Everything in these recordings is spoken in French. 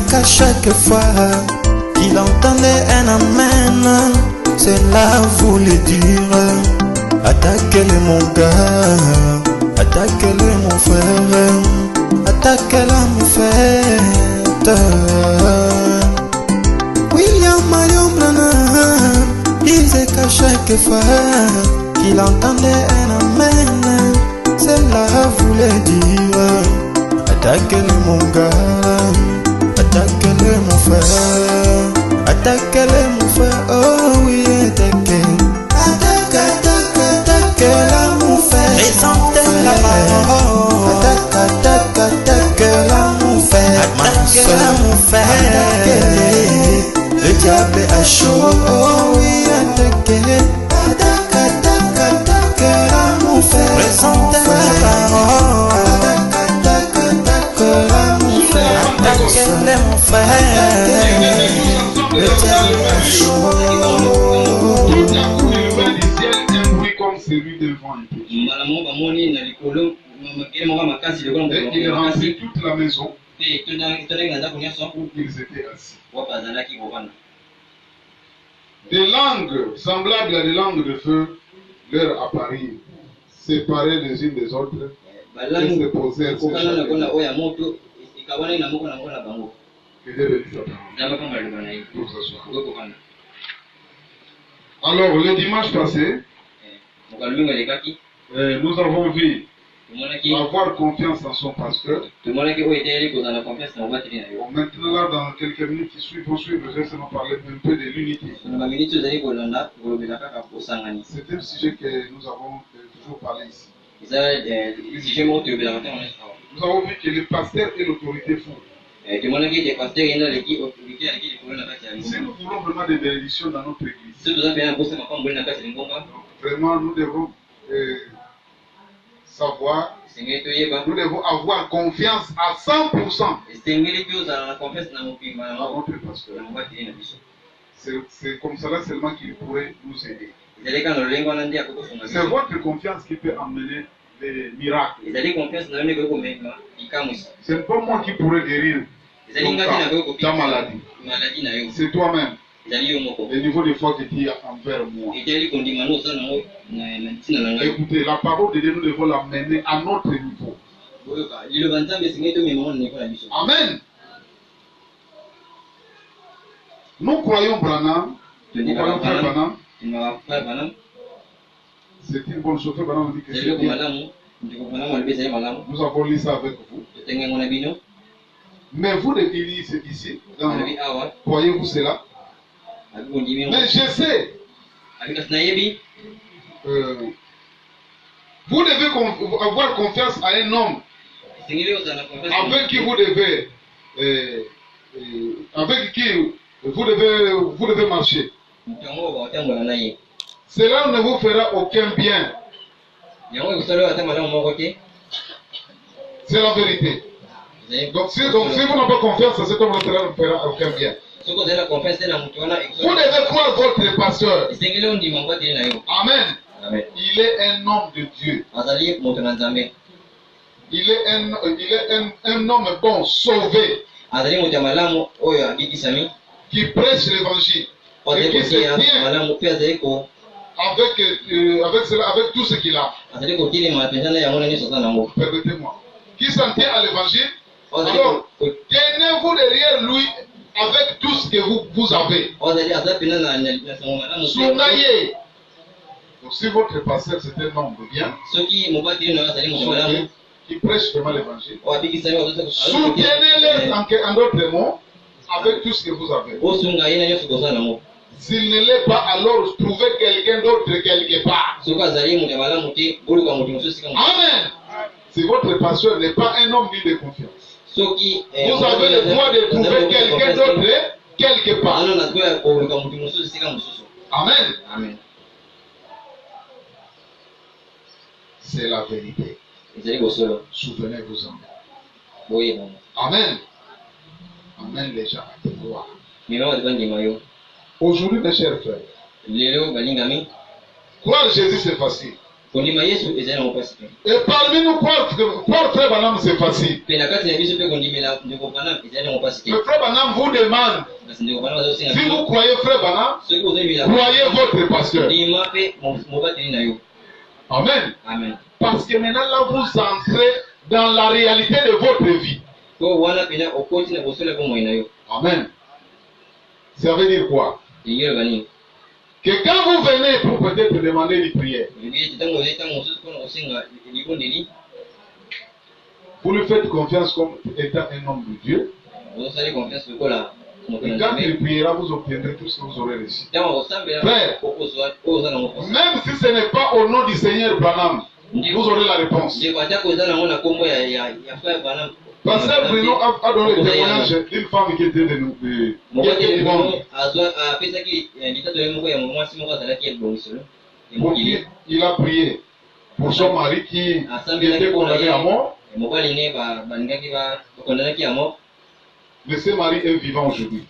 qu'à chaque fois qu'il entendait un amen, cela voulait dire attaquez-le mon gars, attaquez-le mon frère, attaquez-la mon frère. William Marion Branham disait qu'à chaque fois qu'il entendait un amen, cela voulait dire attaquez-le mon gars, attaquez-le mon frère, attaquez-le mon frère, oh oui, attaquez-le. Attaque-la mon frère, présentez la parole. Attaque-la mon frère, attaque-la mon frère. Le diable est à chaud, oh oui, attaquez. Attaque-la mon frère, présentez la parole. Attaque-la mon frère, attaque-la mon frère. Le diable est à chaud. Celui devant un peu. Et il est rentré toute la maison où ils étaient assis. Des langues semblables à des langues de feu leur apparurent, séparées les unes des autres, et se posèrent sur chacun. Que Dieu bénisse ta parole. Pour ce soir. Alors, le dimanche passé, nous avons vu avoir confiance en son pasteur. Maintenant, là, dans quelques minutes qui suivent, je vais seulement parler un peu de l'unité. C'est un sujet que nous avons toujours parlé ici. Nous avons vu que le pasteur est l'autorité forte. Si nous voulons vraiment des bénédictions dans notre église, vraiment nous devons savoir, nous devons avoir confiance à 100% à notre pasteur. C'est comme cela seulement qu'il pourrait nous aider. C'est votre confiance qui peut amener les miracles. Ce n'est pas moi qui pourrais guérir ta maladie. C'est toi-même. Le niveau de foi que tu as envers moi. Écoutez, la parole de Dieu, nous devons l'amener à notre niveau. Amen. Nous croyons Branham. Nous croyons Frère Branham. C'est une bonne chose. Frère Branham dit que c'est bien. Nous avons lu ça avec vous. Mais vous devez lire ici. Croyez-vous cela? Mais je sais. Vous devez avoir confiance à un homme avec qui vous devez vous devez marcher. Cela ne vous fera aucun bien. C'est la vérité. Donc si vous n'avez pas confiance à cet homme, cela ne fera aucun bien. Vous devez croire votre pasteur. Amen. Il est un homme de Dieu. Il est un homme bon, sauvé, qui prêche l'évangile et qui se tient avec tout ce qu'il a. Permettez-moi. Qui s'en tient à l'évangile. Alors, tenez-vous derrière lui avec tout ce que vous avez. Souriez. Donc, si votre pasteur c'est un homme de bien, qui prêche vraiment l'évangile, soutenez-les en d'autres mots avec tout ce que vous avez. S'il ne l'est pas, alors trouvez quelqu'un d'autre quelque part. Amen. Si votre pasteur n'est pas un homme digne de confiance, vous avez le droit de trouver quelqu'un d'autre quelque part. Amen. Amen. C'est la vérité. Souvenez-vous-en. Amen. Amen les gens à te voir. Aujourd'hui, mes chers frères, croire Jésus c'est facile. Et parmi nous, croire Frère Branham, c'est facile. Le Frère Branham vous demande, si vous croyez Frère Branham, croyez votre pasteur. Amen. Amen. Parce que maintenant, là, vous entrez dans la réalité de votre vie. Amen. Ça veut dire quoi? Que quand vous venez pour peut-être demander des prières, vous lui faites confiance comme étant un homme de Dieu. Et quand il priera, vous obtiendrez tout ce que vous aurez reçu. Frère, même si ce n'est pas au nom du Seigneur Branham, vous aurez la réponse. Pasteur Bruno a donné le témoignage d'une femme qui était de nous. Il a prié pour son mari qui était condamné à mort. Mais ce mari est vivant aujourd'hui.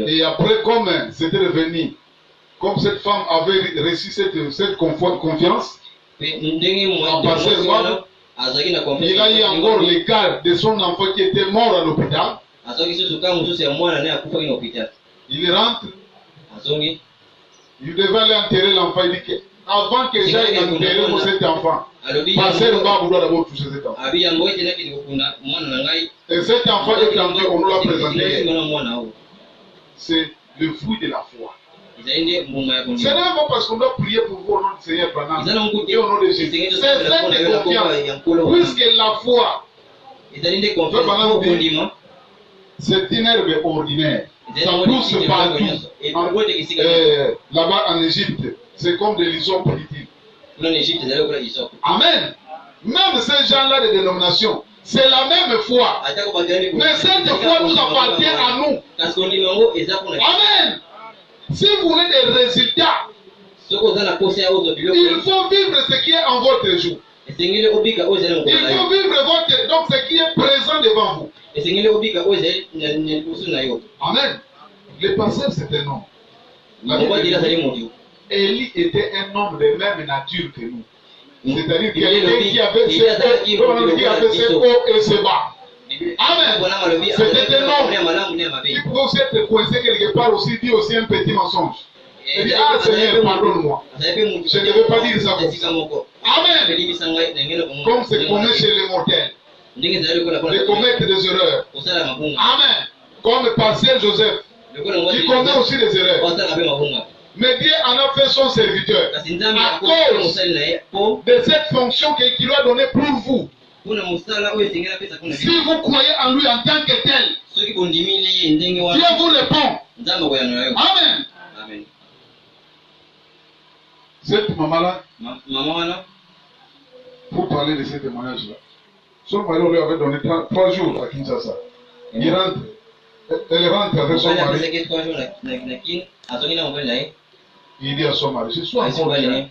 Et après, comme c'était revenu, comme cette femme avait reçu cette confiance, en pasteur Branham, il a eu encore le cas de son enfant qui était mort à l'hôpital. Il rentre. Il devait aller enterrer l'enfant. Il dit que avant que j'aille enterrer cet enfant, pasteur Mbabou doit d'abord toucher cet enfant. Et cet enfant est entré, on nous l'a présenté. C'est le fruit de la foi. Ce n'est pas parce qu'on doit prier pour vous au nom du Seigneur Branham et au nom de Jésus. C'est cette confiance. Puisque la foi, c'est une herbe ordinaire. Ça pousse partout. Là-bas en Égypte, c'est comme des lisons politiques. Amen. Même ces gens-là de dénomination, c'est la même foi. Mais cette foi nous appartient à nous. Amen. Si vous voulez des résultats, il faut vivre ce qui est en votre jour. Il faut vivre donc ce qui est présent devant vous. Amen. Le pasteur, c'est un homme. Élie était un homme de même nature que nous. C'est-à-dire quelqu'un qui avait ses hauts et ses bas. Amen. C'était un homme. Il pouvait aussi être coincé quelque part aussi, dit aussi un petit mensonge. Il dit, ah Seigneur, pardonne-moi. Je ne vais pas dire ça comme ça. Amen. Comme c'est commis chez les mortels. De commettre des erreurs. Amen. Comme le pasteur Joseph, qui commet aussi des erreurs. Mais Dieu en a fait son serviteur à cause de cette fonction qu'il lui a donnée pour vous. Si vous croyez en lui en tant que tel, Dieu vous répond. Amen. Cette maman-là, pour parler de ce témoignage-là, son mari lui avait donné 3 jours à Kinshasa. Il rentre, elle rentre avec son mari. Il dit à son mari, je suis encore là.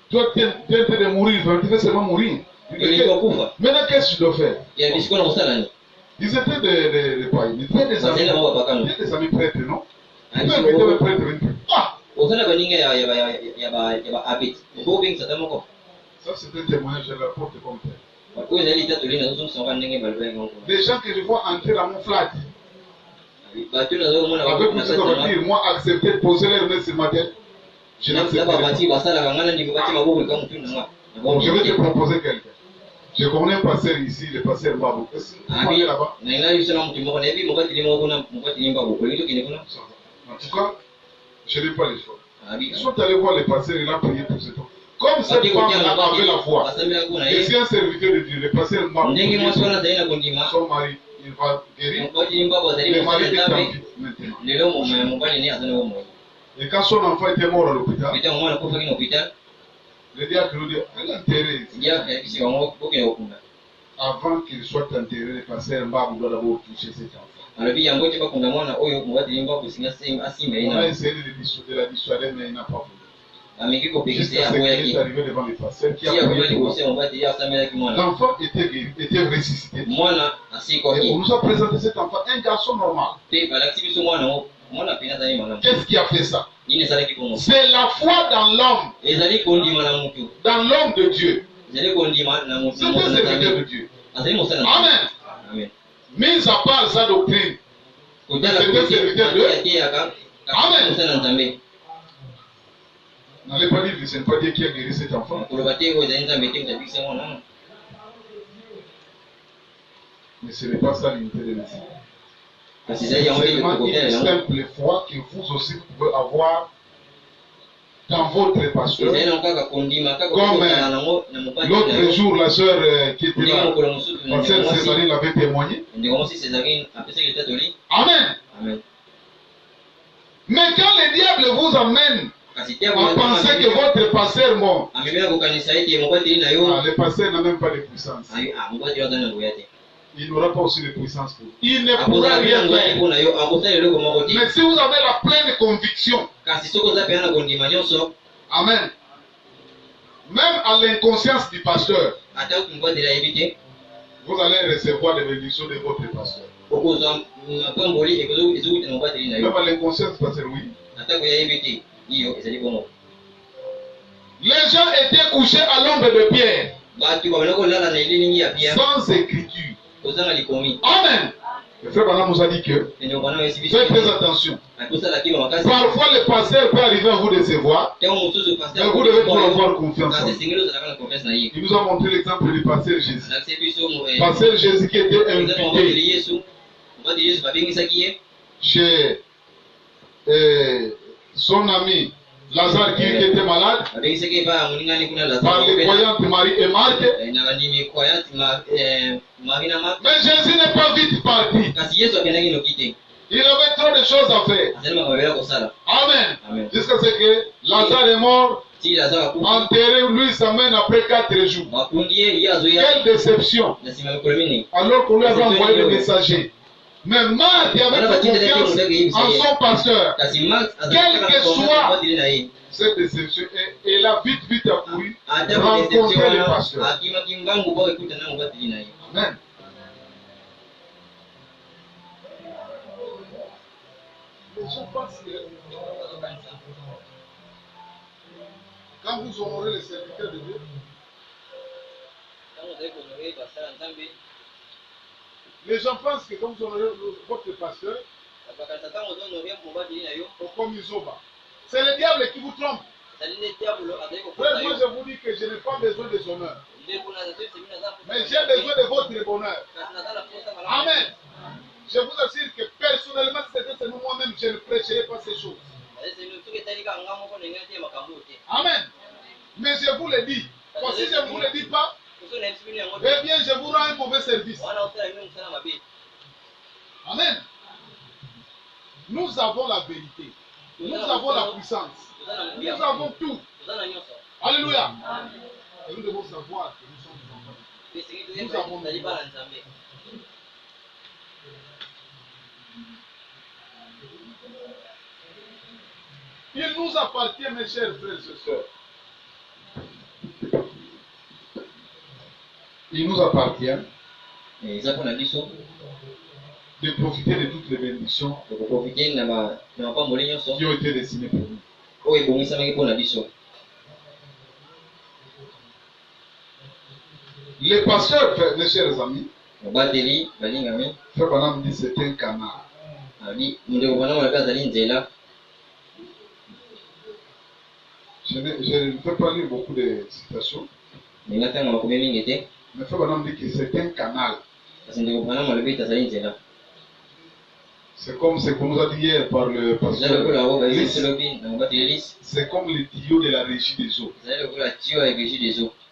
Toi, tu es en train de mourir, tu veux seulement mourir. Maintenant, qu'est-ce que tu dois faire? Ils étaient des amis prêtres, non? Ils étaient des prêtres. Ah! Ça, c'est un témoignage, je l'apporte comme tel. Des gens que je vois entrer dans mon flat. Avec tout ce qu'on va dire, moi, accepter de poser les mains sur ma tête. Je n'accepte pas. Bon, je vais te proposer quelqu'un. Je connais un pasteur ici, le pasteur Mbabou. Est-ce que vous allez là-bas? En tout cas, je n'ai pas les choix. Ils sont allés voir le pasteur, il a prié pour cet homme. Comme cette femme-là avait la foi, et si un serviteur de Dieu, le pasteur Mbabou, son mari, il va guérir. Le mari est en vie maintenant. Et quand son enfant était mort à l'hôpital, le diable lui dit, elle est enterrée ici. Avant qu'il soit enterré, le pasteur Mbabou doit d'abord toucher cet enfant. On a essayé de la dissuader, mais il n'a pas voulu. Jusqu'à ce qu'il est arrivé devant le pasteur qui a prié pour l'enfant était ressuscité. Et on nous a présenté cet enfant, un garçon normal. Qu'est-ce qui a fait ça? C'est la foi dans l'homme. Dans l'homme de Dieu. C'est un serviteur de Dieu. Amen. Mis à part sa doctrine. C'est un serviteur de Dieu. Amen. N'allez pas dire que ce n'est pas Dieu qui a guéri cet enfant. Mais ce n'est pas ça l'unité de l'esprit. C'est seulement une simple foi que vous aussi pouvez avoir dans votre pasteur. Comme l'autre jour, la sœur qui était là, la sœur Césarine l'avait témoigné. Amen. Mais quand le diable vous amène à penser que votre pasteur mort, le pasteur n'a même pas de puissance. Il n'aura pas aussi de puissance pour vous. Il ne pourra rien faire. Mais si vous avez la pleine conviction, amen, même à l'inconscience du pasteur, vous allez recevoir les bénédictions de votre pasteur. Même à l'inconscience du pasteur, oui. Les gens étaient couchés à l'ombre de Pierre, sans écriture. Amen. Le frère Branham nous a dit que faites très attention. Parfois le pasteur peut arriver à vous décevoir, mais vous devez toujours avoir confiance en lui. Il nous a montré l'exemple du pasteur Jésus. Pasteur Jésus qui était invité chez son ami Lazare qui était malade par les croyantes Marie et Marthe. Mais Jésus n'est pas vite parti. Il avait trop de choses à faire. Amen. Jusqu'à ce que Lazare est mort, enterré, lui s'amène après 4 jours. Quelle déception. Alors qu'on lui avait envoyé le messager. Mais Marthe avait confiance en son pasteur. Quelle que soit cette déception, elle a vite accouru rencontrer le pasteur. Amen. Je pense que quand vous honorez les serviteurs de Dieu, les gens pensent que comme vous honorez votre pasteur, comme Isoba, c'est le diable qui vous trompe. Moi je vous dis que je n'ai pas besoin de son honneur, mais j'ai besoin de votre bonheur. Amen. Je vous assure que personnellement, si c'était seulement moi-même, je ne prêcherai pas ces choses. Amen. Mais je vous le dis. Bon, si je ne vous le dis pas, eh bien, je vous rends un mauvais service. Amen. Nous avons la vérité. Nous avons la puissance. Nous avons tout. Alléluia. Et nous devons savoir que nous sommes enfants. Nous avons le droit. Il nous appartient, mes chers frères et sœurs. Il nous appartient de profiter de toutes les bénédictions qui ont été destinées pour nous. Les pasteurs, mes chers amis, Frère Branham dit c'est un canal. Je ne peux pas lire beaucoup de citations. Mais Frère Branham dit que c'est un canal. C'est comme ce qu'on nous a dit hier par le pasteur. C'est comme le tuyau de la régie des eaux.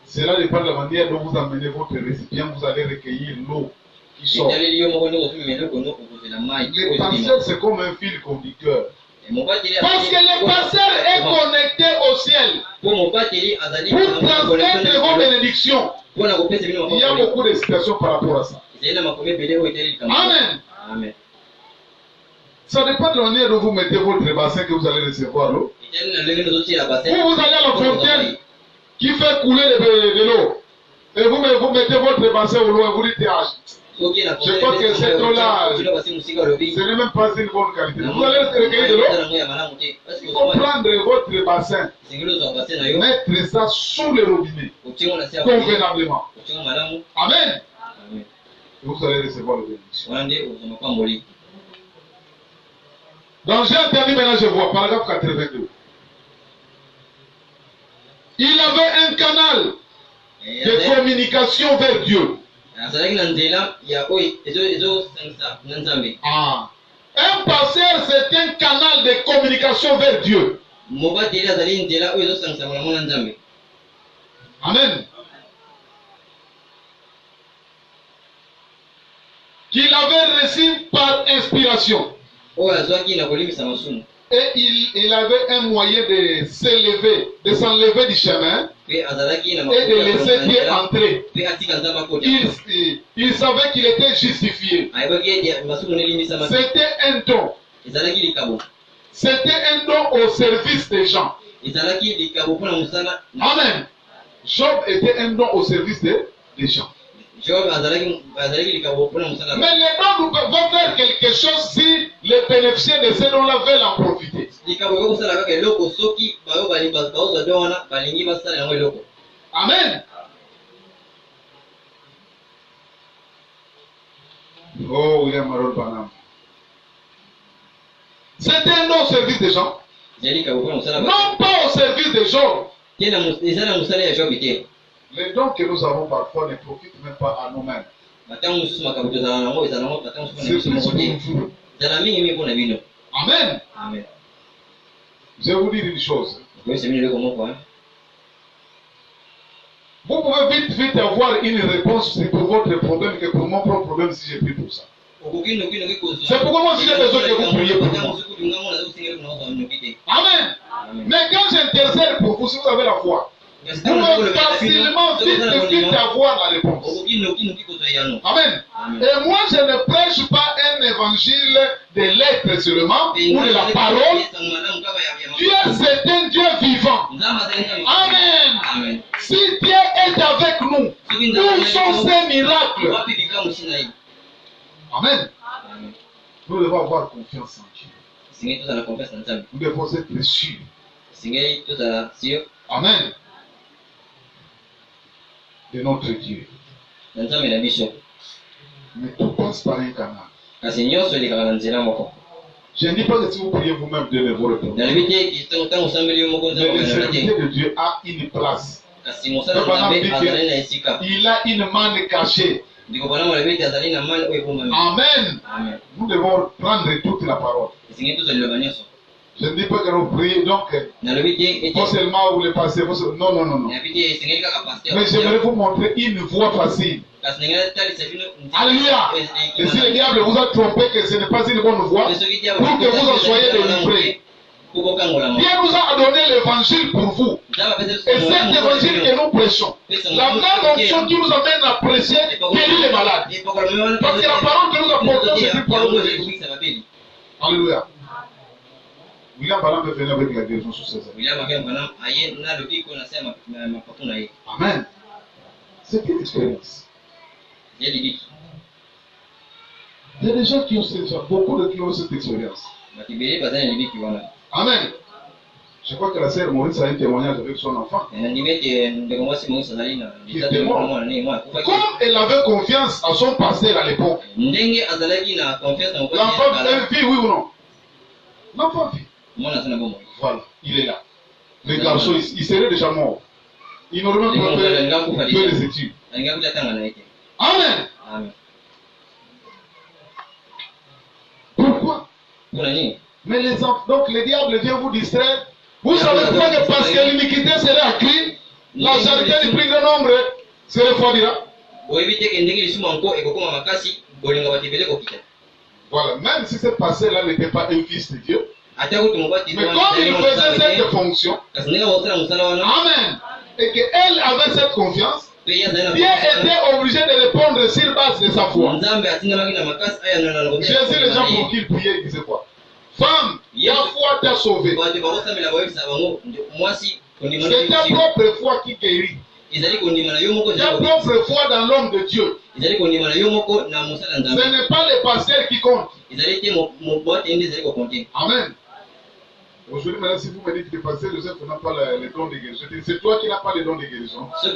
Cela dépend de la manière dont vous amenez votre récipient, vous allez recueillir l'eau qui sort. Le pasteur, c'est comme un fil conducteur. Parce que le pasteur est connecté au ciel pour transmettre vos bénédictions. Il y a beaucoup de citations par rapport à ça. Amen. Ça dépend de la manière dont vous mettez votre bassin que vous allez recevoir l'eau. Vous allez à la fontaine qui fait couler de l'eau. Et vous mettez votre bassin au loin et vous dites, Je crois que cette eau-là, ce n'est même pas une bonne qualité. Vous allez recueillir de l'eau. Il faut prendre votre bassin, mettre ça sous le robinet, convenablement. Amen. Et vous allez recevoir le bénédiction. Donc j'ai entendu maintenant, je vois, paragraphe 82. Il avait un canal de communication vers Dieu. Un pasteur, c'est un canal de communication vers Dieu. Amen. Qu'il avait reçu par inspiration. Et il avait un moyen de s'élever, de s'enlever du chemin et de laisser Dieu entrer. Il savait qu'il était justifié. C'était un don. C'était un don au service des gens. Amen. Job était un don au service des gens. Mais les dons vont faire quelque chose si les bénéficiaires de ces dons-là veulent en profiter. Amen. Oh, William Marol Banam. C'était un don au service des gens. Non pas au service des gens. Les dons que nous avons parfois ne profitent même pas à nous-mêmes. C'est plus pour vous. Amen. Je vais vous dire une chose. Vous pouvez vite avoir une réponse pour votre problème que pour mon propre problème si j'ai pris pour ça. C'est pourquoi moi aussi j'ai besoin que vous priez pour moi. Amen. Mais quand j'intercède pour vous, si vous avez la foi, vous pouvez facilement vite avoir la réponse. Amen. Et moi je ne prêche pas un évangile de lettres seulement ou de la parole. Dieu c'est un Dieu vivant. Amen. Si Dieu est avec nous, où sont ces miracles? Amen. Nous devons avoir confiance en Dieu. Nous devons être sûrs. Amen. De notre Dieu. Mais tout passe par un canal. Je ne dis pas que si vous priez vous-même, Dieu ne vous répond. Mais le serviteur de Dieu a une place. Il a une manne cachée. Amen. Nous devons prendre toute la parole. Je ne dis pas que nous prions donc pas seulement vous le passez. Non. Mais j'aimerais vous montrer une voie facile. Alléluia. Et si le diable vous a trompé que ce n'est pas une bonne voie, pour que vous en soyez délivrés. Dieu nous a donné l'évangile pour vous. Et cet évangile que nous prêchons, la même onction qui nous amène à prêcher, guérit les malades. Parce que la parole que nous apportons, c'est une parole de Jésus. Alléluia. William Balam peut venir avec la guérison sur ses amis. Amen. C'est une expérience. Il y a des gens qui ont beaucoup qui ont cette expérience. Amen. Je crois que la sœur Maurice a un témoignage avec son enfant. Comme elle avait confiance à son pasteur à l'époque, l'enfant vit, oui ou non? L'enfant vit. Voilà, il est là. Le garçon, il serait déjà mort. Il n'aurait même pas fait les études. Amen. Pourquoi? Mais les enfants, donc le diable vient vous distraire. Vous savez pourquoi? Parce que l'iniquité serait accrue, la charité du plus grand nombre se refroidira. Voilà, même si ce passé-là n'était pas un fils de Dieu, mais comme il faisait cette fonction, amen, et qu'elle avait cette confiance, Dieu était obligé de répondre sur base de sa foi. Jésus, les gens pour qui il priait, il disait quoi? Femme, ta foi t'a sauvé. C'est ta propre foi qui guérit. Ta propre foi dans l'homme de Dieu Ce n'est pas les pasteurs qui comptent. Amen. Aujourd'hui, maintenant, si vous me dites que le pasteur Joseph n'a pas le don de guérison, c'est toi qui n'as pas le don de guérison. C'est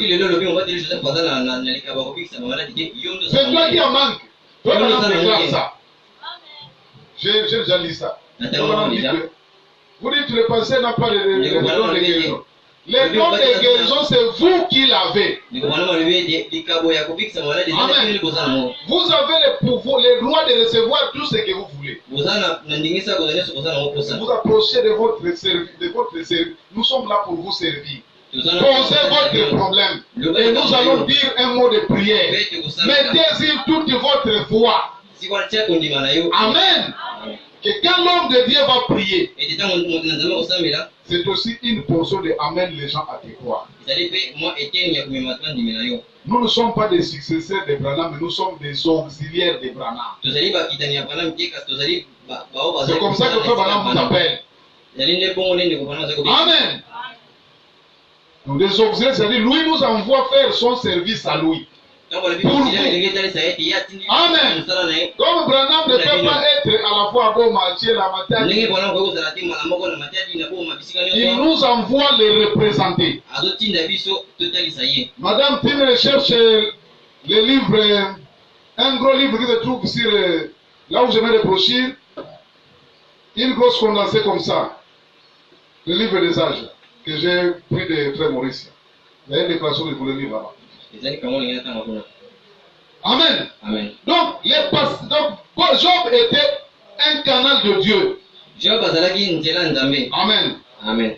toi qui en manque. Toi, tu déclares ça. J'ai déjà lu ça. Vous dites que le pasteur n'a pas le don de guérison. Le don de guérison, c'est vous qui l'avez. Amen. Vous avez le pouvoir, le droit de recevoir tout ce que vous voulez. Vous approchez de votre service. Nous sommes là pour vous servir. Posez votre problème. Et nous allons dire un mot de prière. Mettez-y toute votre foi. Amen. Que quand l'homme de Dieu va prier, c'est aussi une portion de amène les gens à te croire. Nous ne sommes pas des successeurs de Branham, mais nous sommes des auxiliaires de Branham. C'est comme ça que Branham vous appelle. Amen. Donc des auxiliaires, c'est-à-dire lui nous envoie faire son service à lui. Amen. Comme Branham ne peut pas être à la fois bon marché, la matière, il nous envoie les représenter. Madame Tim recherche les livres, un gros livre qui se trouve sur là où je mets les brochures, une grosse condensée comme ça, le livre des âges que j'ai pris de Frère Maurice. Il y a une déclaration de vous le lire là-bas. Amen. Amen. Donc, Job était un canal de Dieu. Amen. Amen.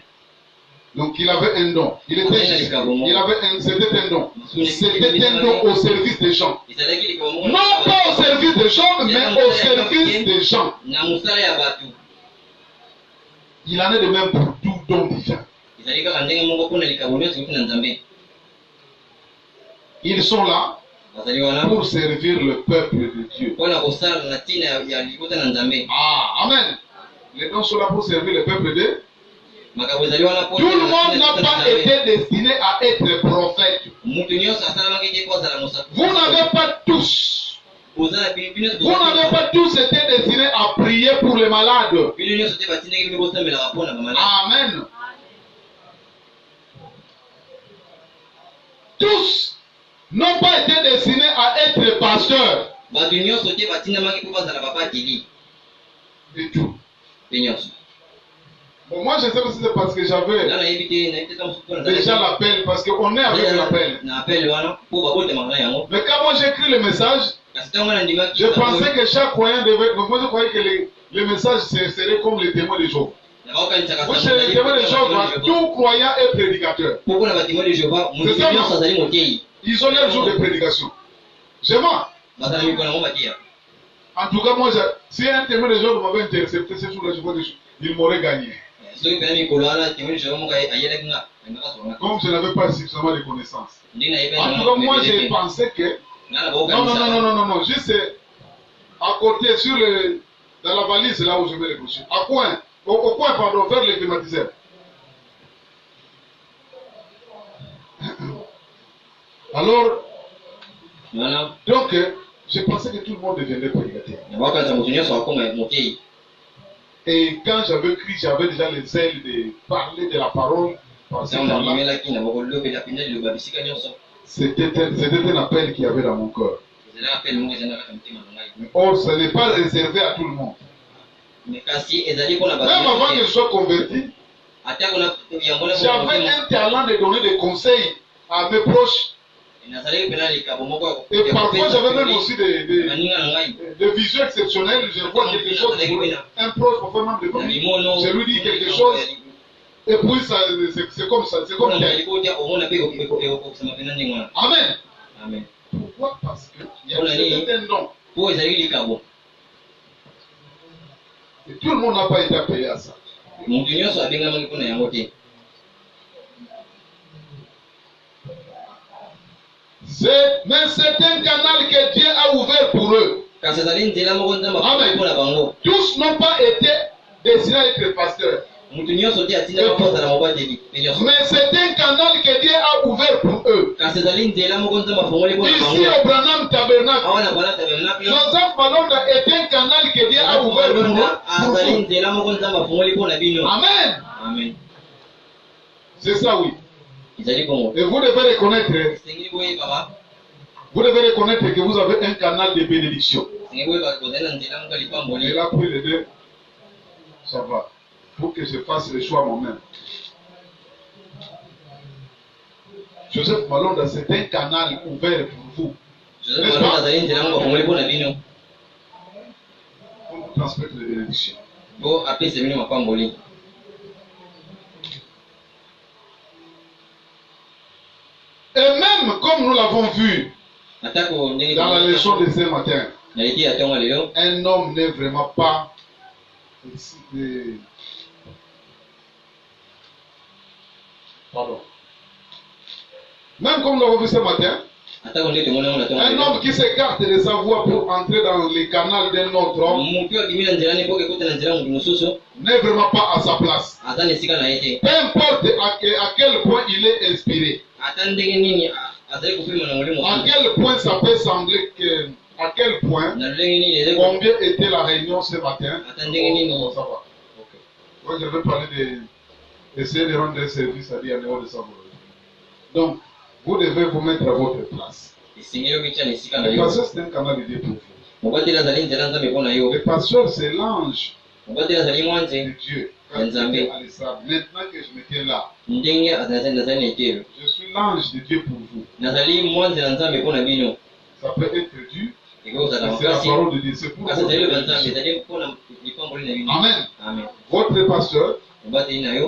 Donc il avait un don. C'était un don. C'était un don au service des gens. Non pas au service des gens, mais au service des gens. Il en est de même pour tout don divin. Ils sont là pour servir le peuple de Dieu. Ah, amen. Les dons sont là pour servir le peuple de Dieu. Tout le monde n'a pas été destiné à être prophète. Vous n'avez pas tous. Vous n'avez pas tous été destinés à prier pour les malades. Amen. Tous n'ont pas été destinés à être pasteurs. Et tout. Bon, moi je sais que c'est parce que j'avais déjà l'appel, parce qu'on est avec l'appel. Mais quand moi j'écris le message, je pensais que chaque croyant devait. Donc moi je croyais que le message serait comme les témoins de Job. Vous savez, les témoins de Job, tout croyant est prédicateur. C'est ça, non? Ils ont leur jour de prédication. Je mens. En tout cas, moi, si un témoin de Job m'avait intercepté ce jour-là, je vois que il m'aurait gagné. Comme je n'avais pas suffisamment de connaissances. En tout cas, moi, j'ai pensé que. Non. Juste à côté, dans la valise, là où je mets les brochures. Au coin, pardon, vers les climatiseurs. Alors, donc, je pensais que tout le monde deviendrait prédicateur. Et quand j'avais crié, j'avais déjà les ailes de parler de la parole. C'était un appel qu'il y avait dans mon cœur. Or, ce n'est pas réservé à tout le monde. Même avant que je sois converti, j'avais un talent de donner des conseils à mes proches. Et parfois, j'avais même aussi des visions exceptionnelles. Je vois quelque chose, un proche, parfois même devant lui, je lui dis quelque chose, et puis c'est comme ça, c'est comme ça. Amen. Amen. Pourquoi? Parce qu'il y a un don. Et tout le monde n'a pas été appelé à ça. Mais c'est un canal que Dieu a ouvert pour eux. Amen. Tous n'ont pas été destinés à être pasteurs. Mais c'est un canal que Dieu a ouvert pour eux. Ici au Branham Tabernacle, Joseph Malonda est un canal que Dieu a ouvert pour eux. Amen. Amen. C'est ça, oui. Et vous devez reconnaître que vous avez un canal de bénédiction. Et là, pour les deux, ça va. Pour que je fasse le choix moi-même. Joseph Malonda, c'est un canal ouvert pour vous. N'est-ce pas? On vous transmettre les bénédictions. Et même comme nous l'avons vu dans la leçon de ce matin, un homme n'est vraiment pas pardon. Même comme nous l'avons vu ce matin, un homme qui s'écarte de sa voie pour entrer dans le canal d'un autre homme n'est vraiment pas à sa place. Peu importe à quel point il est inspiré. À quel point ça peut sembler que... À quel point, combien était la réunion ce matin? Ça va. Okay. Moi, je vais parler d'essayer de rendre un service à dire en dehors de ça. Donc, vous devez vous mettre à votre place. Le pasteur, c'est un canal de Dieu pour vous. Le pasteur, c'est l'ange de Dieu. Maintenant que je me tiens là, je suis l'ange de Dieu pour vous. Ça peut être dur. C'est la parole de Dieu. C'est pour vous. Amen. Amen. Votre pasteur,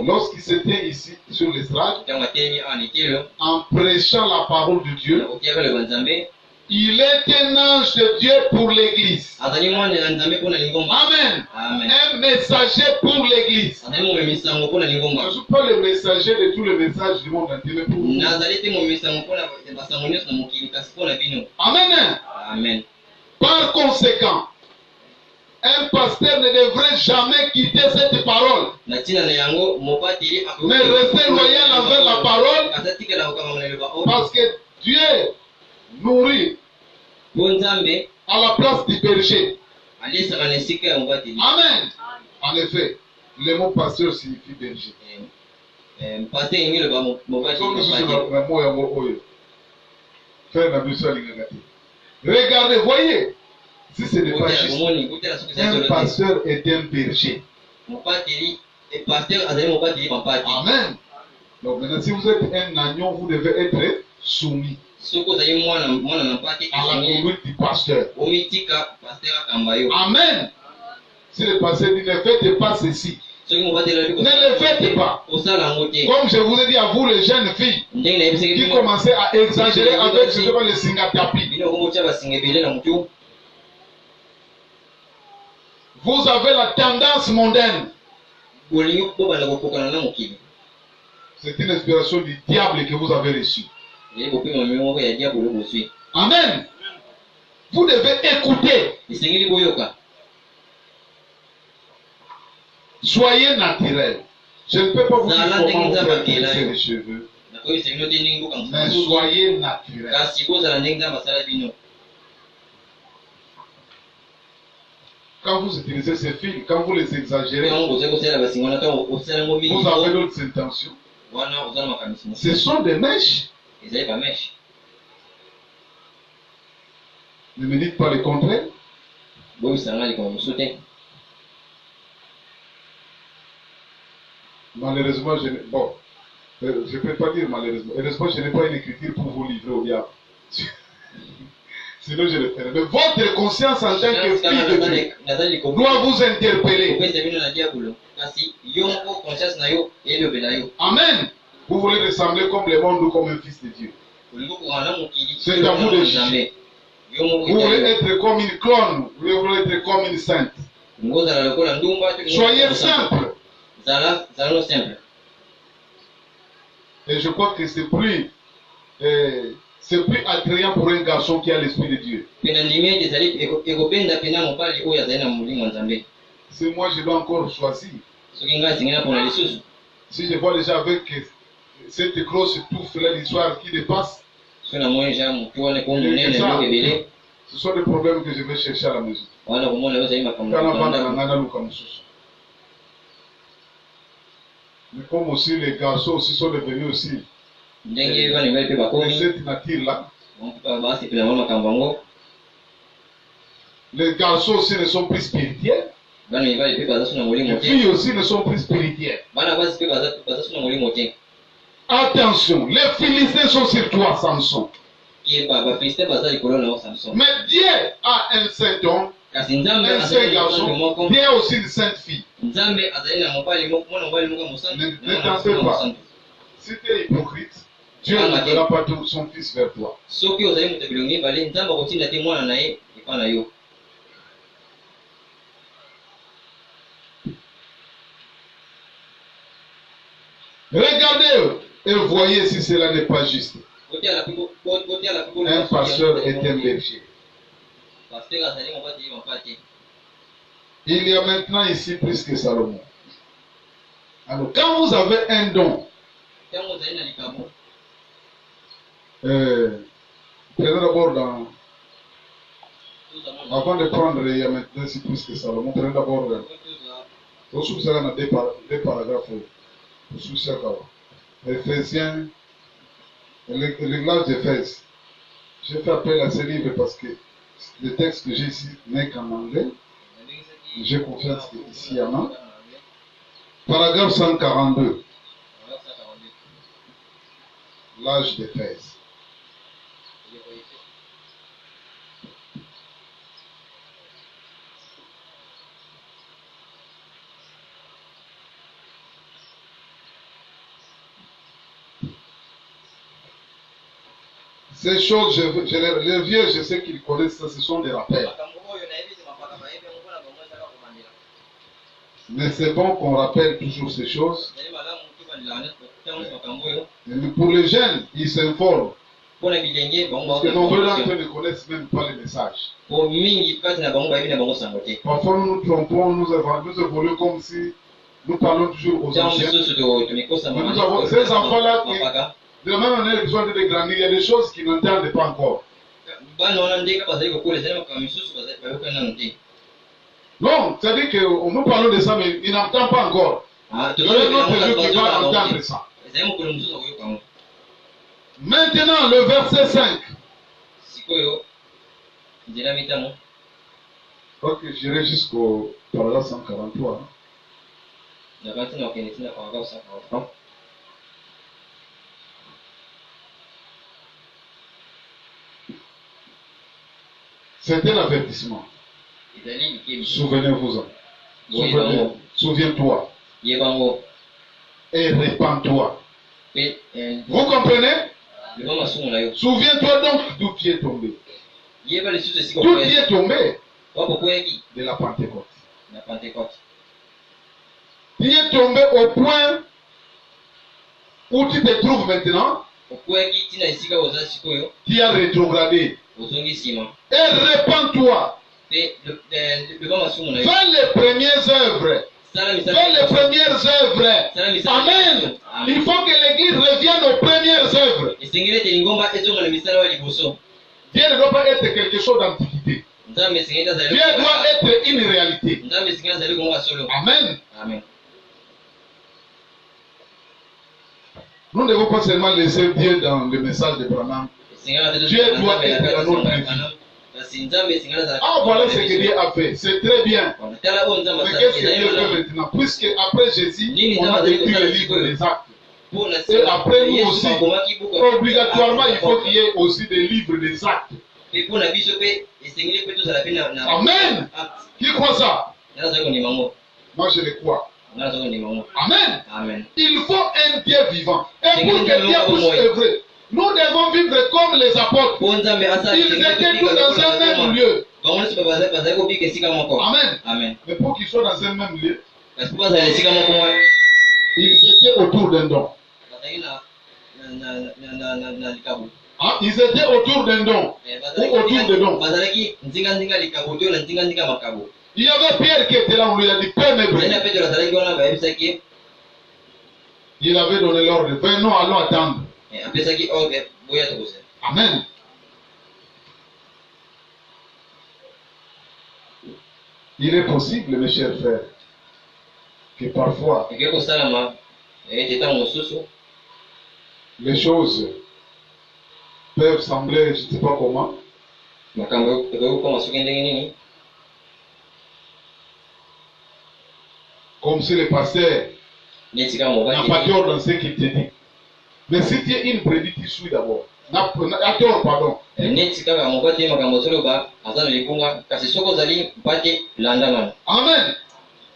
lorsqu'il se tient ici sur l'estrade, en prêchant la parole de Dieu, il est un ange de Dieu pour l'église. Amen. Amen. Un messager pour l'église. Je ne suis pas le messager de tous les messages du monde entier, mais pour vous. Amen. Amen. Par conséquent, un pasteur ne devrait jamais quitter cette parole, mais rester loyal envers la parole, parce que Dieu nourrit à la place du berger. Amen. En effet, le mot pasteur signifie berger. Regardez, voyez, si ce n'est pas juste, un pasteur est un berger. Amen. Donc maintenant, si vous êtes un agneau, vous devez être soumis à la conduite du pasteur. Amen. Si le pasteur dit ne faites pas ceci, ne le faites pas. Comme je vous ai dit à vous, les jeunes filles qui commençaient à exagérer avec ce que les singatapi. Vous avez la tendance mondaine. C'est une inspiration du diable que vous avez reçue. Amen. Vous devez écouter. Soyez naturel. Je ne peux pas vous dire comment vous faire pousser les cheveux. Mais soyez naturel. Quand vous utilisez ces films, quand vous les exagérez, vous avez d'autres intentions. Ce sont des mèches. Ne me dites pas le contraire. Malheureusement, je ne peux pas dire malheureusement. Heureusement, je n'ai pas une écriture pour vous livrer au diable. Sinon, je le ferai. Mais votre conscience en tant que fille de Dieu doit vous interpeller. Amen. Vous voulez ressembler comme le monde ou comme un fils de Dieu. C'est à vous de juger. Vous voulez être comme une clone. Vous voulez être comme une sainte. Soyez simple. Et je crois que c'est plus attrayant pour un garçon qui a l'esprit de Dieu. Si moi je dois encore choisir, Si je vois déjà avec cette grosse touffe là l'histoire qui dépasse, ce sont des problèmes que je vais chercher à la maison. Mais comme aussi les garçons aussi sont devenus aussi de cette nature-là, les garçons aussi ne sont plus spirituels. Les filles aussi ne sont plus spirituelles. Attention, les Philistins sont sur toi, Samson. Mais Dieu a un saint homme, un saint garçon, Dieu a aussi une sainte fille. Ne t'en pas. Si tu es hypocrite, Dieu ne donnera pas son fils vers toi. Regardez et voyez si cela n'est pas juste. Un pasteur est un berger. Il y a maintenant ici plus que Salomon. Alors, quand vous avez un don, prenez d'abord avant de prendre, il y a maintenant ici plus que Salomon, prenez d'abord deux paragraphes. Éphésiens, le réglage d'Éphèse. J'ai fait appel à ce livre parce que le texte que j'ai ici n'est qu'en anglais. J'ai confiance qu'ici il y en a. Paragraphe 142. L'âge d'Éphèse. Ces choses, les vieux, je sais qu'ils connaissent ça, ce sont des rappels. Mais c'est bon qu'on rappelle toujours ces choses. Mais pour les jeunes, ils s'informent. Parce que nombreux d'entre eux ne connaissent même pas les messages. Parfois nous nous trompons, nous évoluons comme si nous parlons toujours aux anciens. Mais nous avons ces enfants-là qui... De la même manière qu'ils sont en train de grandir, il y a des choses qu'ils n'entendent pas encore. Non, c'est-à-dire que nous parlons de ça, mais ils n'entendent pas encore. Il y a un autre jour qui va entendre ça. Maintenant, le verset 5. Ok, j'irai jusqu'au paragraphe 143. C'était l'avertissement. Souvenez-vous-en. Souviens-toi. Et répands-toi. Vous comprenez? Souviens-toi donc d'où tu es tombé. D'où tu es tombé? De la Pentecôte. Tu es tombé au point où tu te trouves maintenant. Tu as rétrogradé. Et répands-toi. Fais les premières œuvres. Fais les premières œuvres. Amen. Il faut que l'église revienne aux premières œuvres. Dieu ne doit pas être quelque chose d'antiquité. Dieu doit être une réalité. Amen. Nous ne devons pas seulement laisser Dieu dans le message de Branham. Dieu doit être dans notre vie. Ah, voilà ce que Dieu a fait. C'est très bien. Mais qu'est-ce que Dieu fait maintenant? Puisque après Jésus, on a écrit le livre des actes. Et après nous aussi, obligatoirement, il faut qu'il y ait aussi des livres des actes. Amen. Qui croit ça? Moi, je le crois. Amen. Il faut un Dieu vivant. Et pour que Dieu puisse œuvrer, nous devons vivre comme les apôtres. Ils étaient tous dans un même lieu. Amen. Mais pour qu'ils soient dans un même lieu, ils étaient autour d'un don. Ils étaient autour d'un don. Ou autour de don. Il y avait Pierre qui était là, on lui a dit, Père mes frères. Il avait donné l'ordre. Venons, allons attendre. Amen. Il est possible, mes chers frères, que parfois les choses peuvent sembler, je ne sais pas comment, comme si le pasteur n'a pas tort dans ce qu'il te dit. Mais si tu es une prédit, tu suis d'abord. N'a tort, pardon. Amen.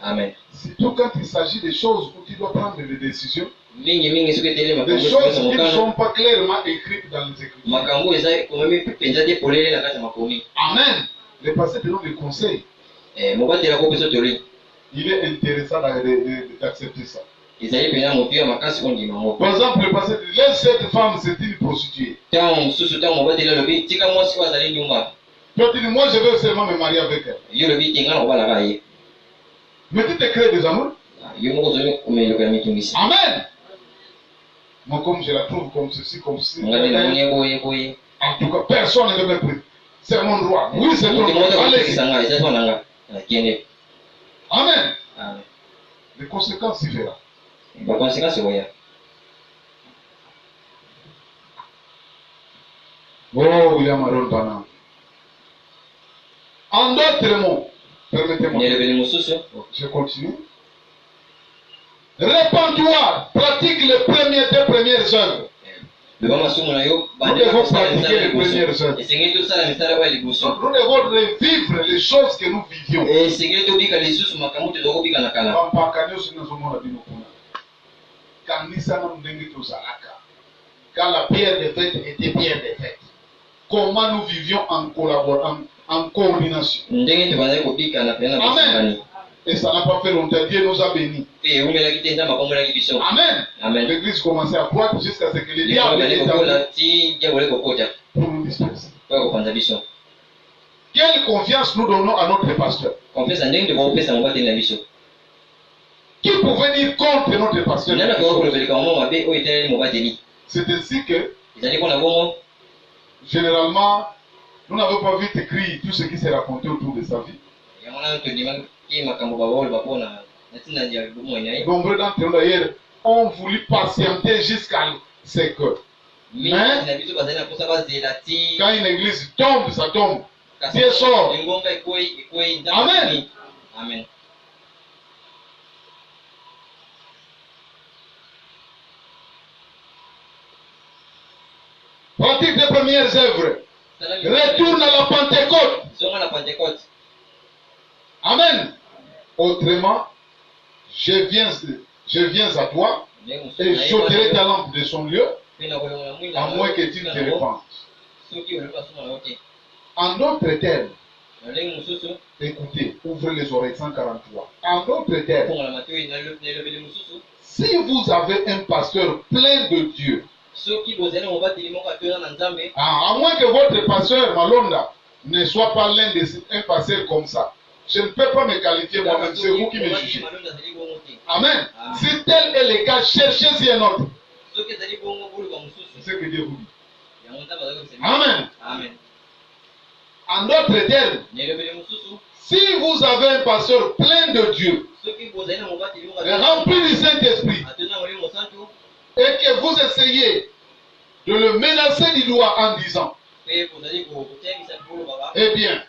Amen. Surtout quand il s'agit des choses où tu dois prendre des décisions. Des choses qui ne sont pas clairement écrites dans les Écritures. Amen. Le pasteur te donne des conseils. Il est intéressant d'accepter ça. Par exemple, le pasteur dit, laisse cette femme, c'est une prostituée. Toi, tu dis, moi je veux seulement me marier avec elle. Mais tu te crées des amours. Amen. Moi, comme je la trouve comme ceci, comme ceci. En tout cas, personne ne veut me prier. C'est mon droit. Oui, c'est ton droit. Allez. Amen. Les conséquences s'y verront. Oh, William Aron Bana. En d'autres mots, permettez-moi. Je continue. Répands-toi, pratique les deux premières œuvres. Nous devons pratiquer les premières œuvres. Nous devons revivre les choses que nous vivions. Quand la pierre de fête était pierre de fête, comment nous vivions en coordination. Amen. Et ça n'a pas fait longtemps. Dieu nous a bénis. Amen. L'église commençait à croître jusqu'à ce que les diables étaient pour nous disperser. Quelle confiance nous donnons à notre pasteur? Qui pouvait dire contre notre pasteur? C'est ainsi que, généralement, nous n'avons pas vite écrit tout ce qui s'est raconté autour de sa vie. Nombreux d'entre nous d'ailleurs ont voulu patienter jusqu'à ce que. Mais quand une église tombe, ça tombe. Dieu sort. Amen. Amen. Pratique des premières œuvres. Retourne à la Pentecôte. Amen. Autrement, je viens à toi et j'ôterai ta lampe de son lieu, à moins que tu ne te répandes. En d'autres termes, écoutez, ouvrez les oreilles, 143. En d'autres termes, si vous avez un pasteur plein de Dieu, à moins que votre pasteur Malonda ne soit pas un pasteur comme ça, je ne peux pas me qualifier moi-même, c'est vous qui me jugez. Amen. Si tel est le cas, cherchez-y un autre. C'est ce que Dieu vous dit. Amen. En d'autres termes, si vous avez un pasteur plein de Dieu, rempli du Saint-Esprit, et que vous essayez de le menacer du doigt en disant, eh bien,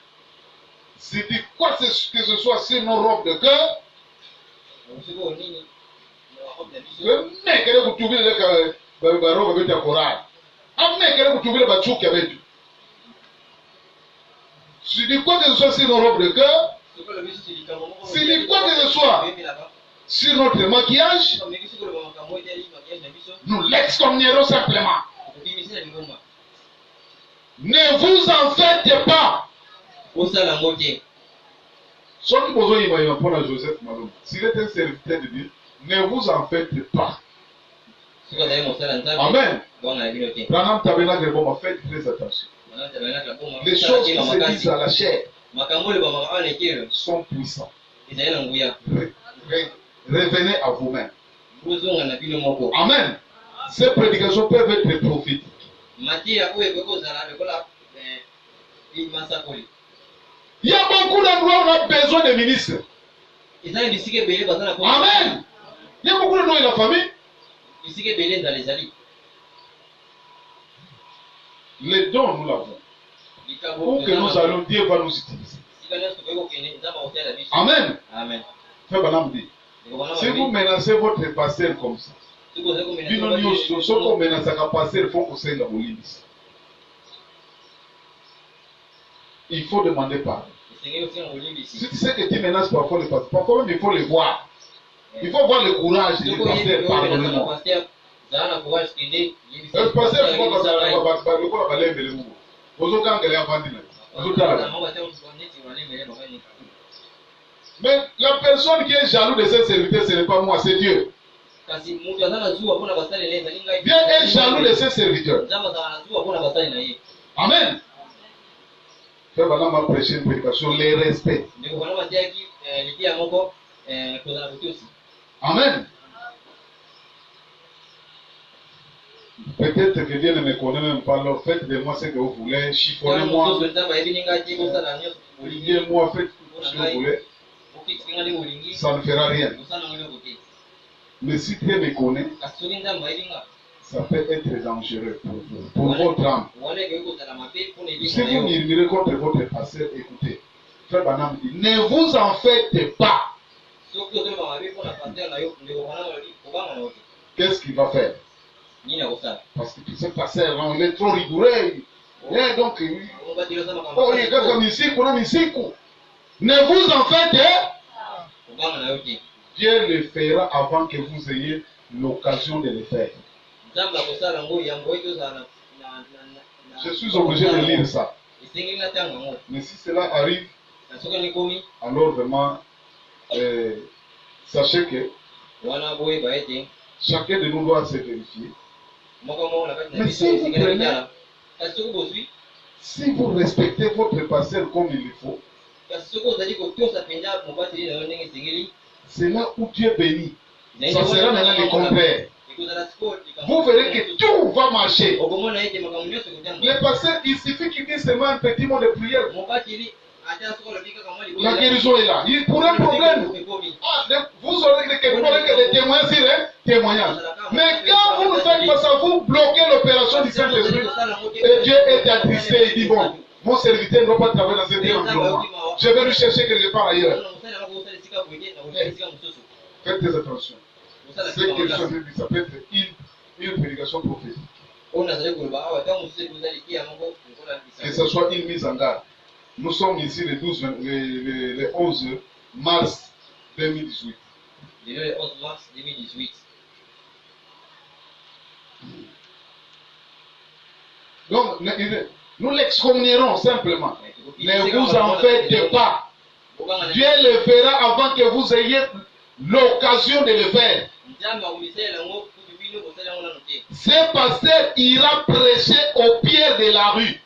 si dit quoi que ce soit sur nos robes de cœur, le mec est là pour trouver le robe avec la chorale. Un mec est là pour trouver le bachouk avec lui. Si dit quoi que ce soit sur nos robes de cœur, si dit quoi que ce soit sur notre maquillage, nous l'excommunierons simplement. Ne vous en faites pas. S'il est un serviteur de Dieu, ne vous en faites pas. Amen. Branham Tabernacle, bon, faites très attention. Les choses qui se disent à la chair sont puissantes. Revenez à vous-même. Amen. Ces prédications peuvent être prophétiques. Il y a beaucoup d'endroits où on a besoin de ministres. Amen. Il y a beaucoup de noms dans la famille. Les dons, nous l'avons. Où que nous allons, Dieu va nous utiliser. Amen. Amen. Si vous menacez votre pasteur comme ça, il faut demander pardon. Si tu sais que tu menaces parfois le pasteur, parfois même il faut le voir. Il faut voir le courage du pasteur, pardonnez-moi. Le pasteur, mais la personne qui est jaloux de ses serviteurs, ce n'est pas moi, c'est Dieu. Dieu est jaloux de ses serviteurs. Amen. Frère Bana m'a prêché une prédication, les respects. Amen. Peut-être que Dieu ne me connaît même pas, alors faites de moi ce que vous voulez, chiffonnez-moi. Olivier-moi, faites ce que vous voulez. Ça ne fera rien. Mais si Dieu me connaît, ça peut être dangereux pour votre âme. Si vous murmurez contre votre pasteur, écoutez, Frère Branham dit, ne vous en faites pas. Qu'est-ce qu'il va faire? Parce que ce pasteur, il est trop rigoureux. Donc, ne vous en faites pas. Dieu le fera avant que vous ayez l'occasion de le faire. Je suis obligé de lire ça. Mais si cela arrive, alors vraiment, sachez que chacun de nous doit se vérifier. Mais si vous respectez votre pasteur comme il le faut, c'est là où Dieu bénit. Ça sera maintenant le contraire. Vous verrez que tout va marcher. Le pasteur, il suffit qu'il dise seulement un petit mot de prière. La guérison est là. Il pour un problème. Vous aurez que des témoignages. Mais quand vous ne faites pas ça, vous bloquez l'opération du Saint-Esprit. Et Dieu est attristé. Il dit bon, mon serviteur ne doit pas travailler dans cet environnement. Je vais lui chercher quelque part ailleurs. Faites très attention. C'est quelque chose de ça peut être une prédication prophétique. Que ce soit une mise en garde. Nous sommes ici le 11 mars 2018. Le 11 mars 2018. Donc, nous l'excommunierons simplement. Ne vous en faites pas. Dieu le fera avant que vous ayez l'occasion de le faire. Ce pasteur ira prêcher au pied de la rue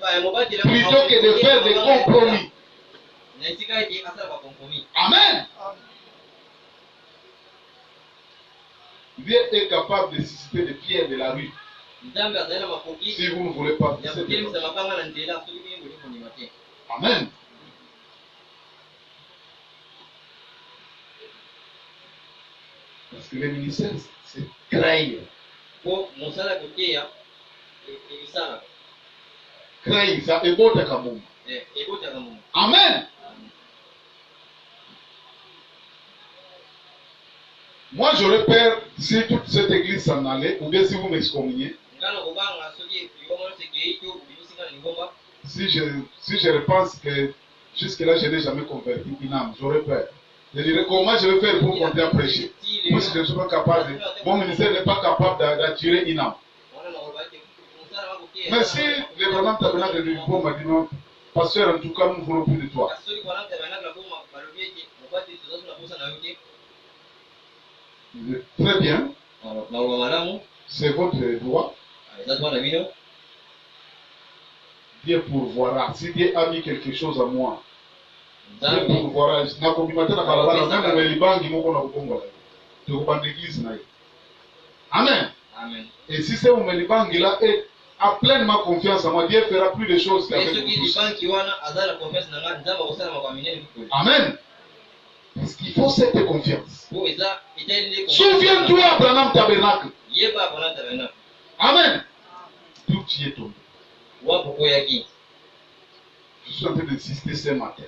plutôt que de faire des compromis. Amen. Dieu est capable de susciter des pierres de la rue. Si vous ne voulez pas. Amen. Parce que le ministère, c'est créer. Créer, ça est beau de Kaboum. Amen. Moi, j'aurais peur si toute cette église s'en allait, ou bien si vous m'excommuniez. Si je repense que jusque-là, je n'ai jamais converti une âme, j'aurais peur. Je dirais comment je vais faire pour continuer à prêcher. Moi, si je ne suis pas capable, mon ministère n'est pas capable d'attirer une âme. Mais si le Branham Tabernacle de Libo m'a dit non, pasteur, en tout cas, nous ne voulons plus de toi. Très bien. C'est votre droit. Dieu pourvoira. Si Dieu a mis quelque chose à moi, Dieu pourvoira. Amen. Amen. Et si c'est Omelibang, il a pleinement confiance en moi, Dieu fera plus de choses qu'avec vous. Amen. Parce qu'il faut cette confiance. Souviens-toi, Abraham Tabernacle. Amen. Tout y est tombé. Je suis en train d'insister ce matin.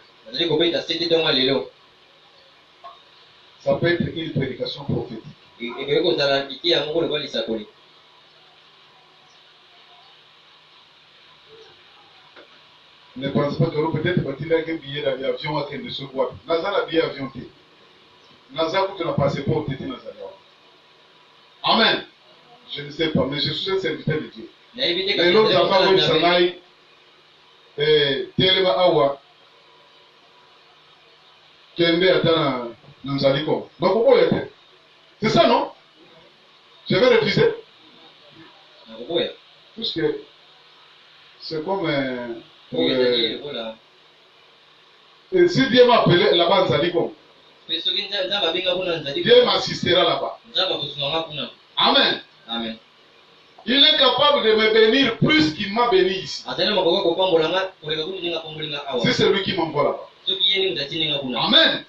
Ça peut être une prédication prophétique. Ne pensez pas que peut-être qu'il y a un billet d'avion à quel de ce bois. Nazar a billet avion. Nazar, vous ne passez pas au tété Nazar. Amen. Je ne sais pas, mais je suis un serviteur de Dieu. Et l'autre enfant, oui, Sanaï, Telema Awa, Kende Atana Nanzaliko. Donc, pourquoi il était? C'est ça, non? Je vais refuser. Parce que c'est comme. Et si Dieu m'a appelé là-bas, Nzaliko, Dieu m'assistera là-bas. Amen. Amen. Il est capable de me bénir plus qu'il m'a béni ici. C'est celui qui m'envoie là-bas. Amen.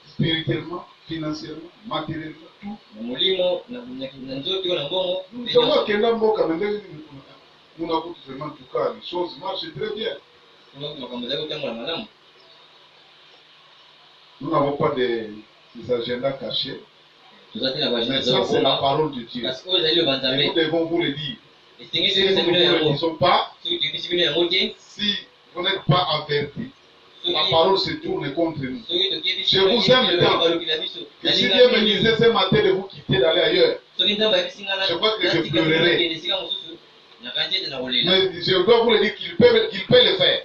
Spirituellement, financièrement, matériellement, tout. Vraiment, en tout cas, les choses marchent très bien. Nous n'avons pas des agendas cachés. Mais ça, c'est la parole de Dieu. Et nous devons vous le dire. Si nous ne le disons pas, si vous n'êtes pas avertis, la parole se tourne contre nous. Je vous aime tant. Et si Dieu me disait ce matin de vous quitter, d'aller ailleurs, je crois que je pleurerai. Mais je dois vous le dire qu'il peut le faire.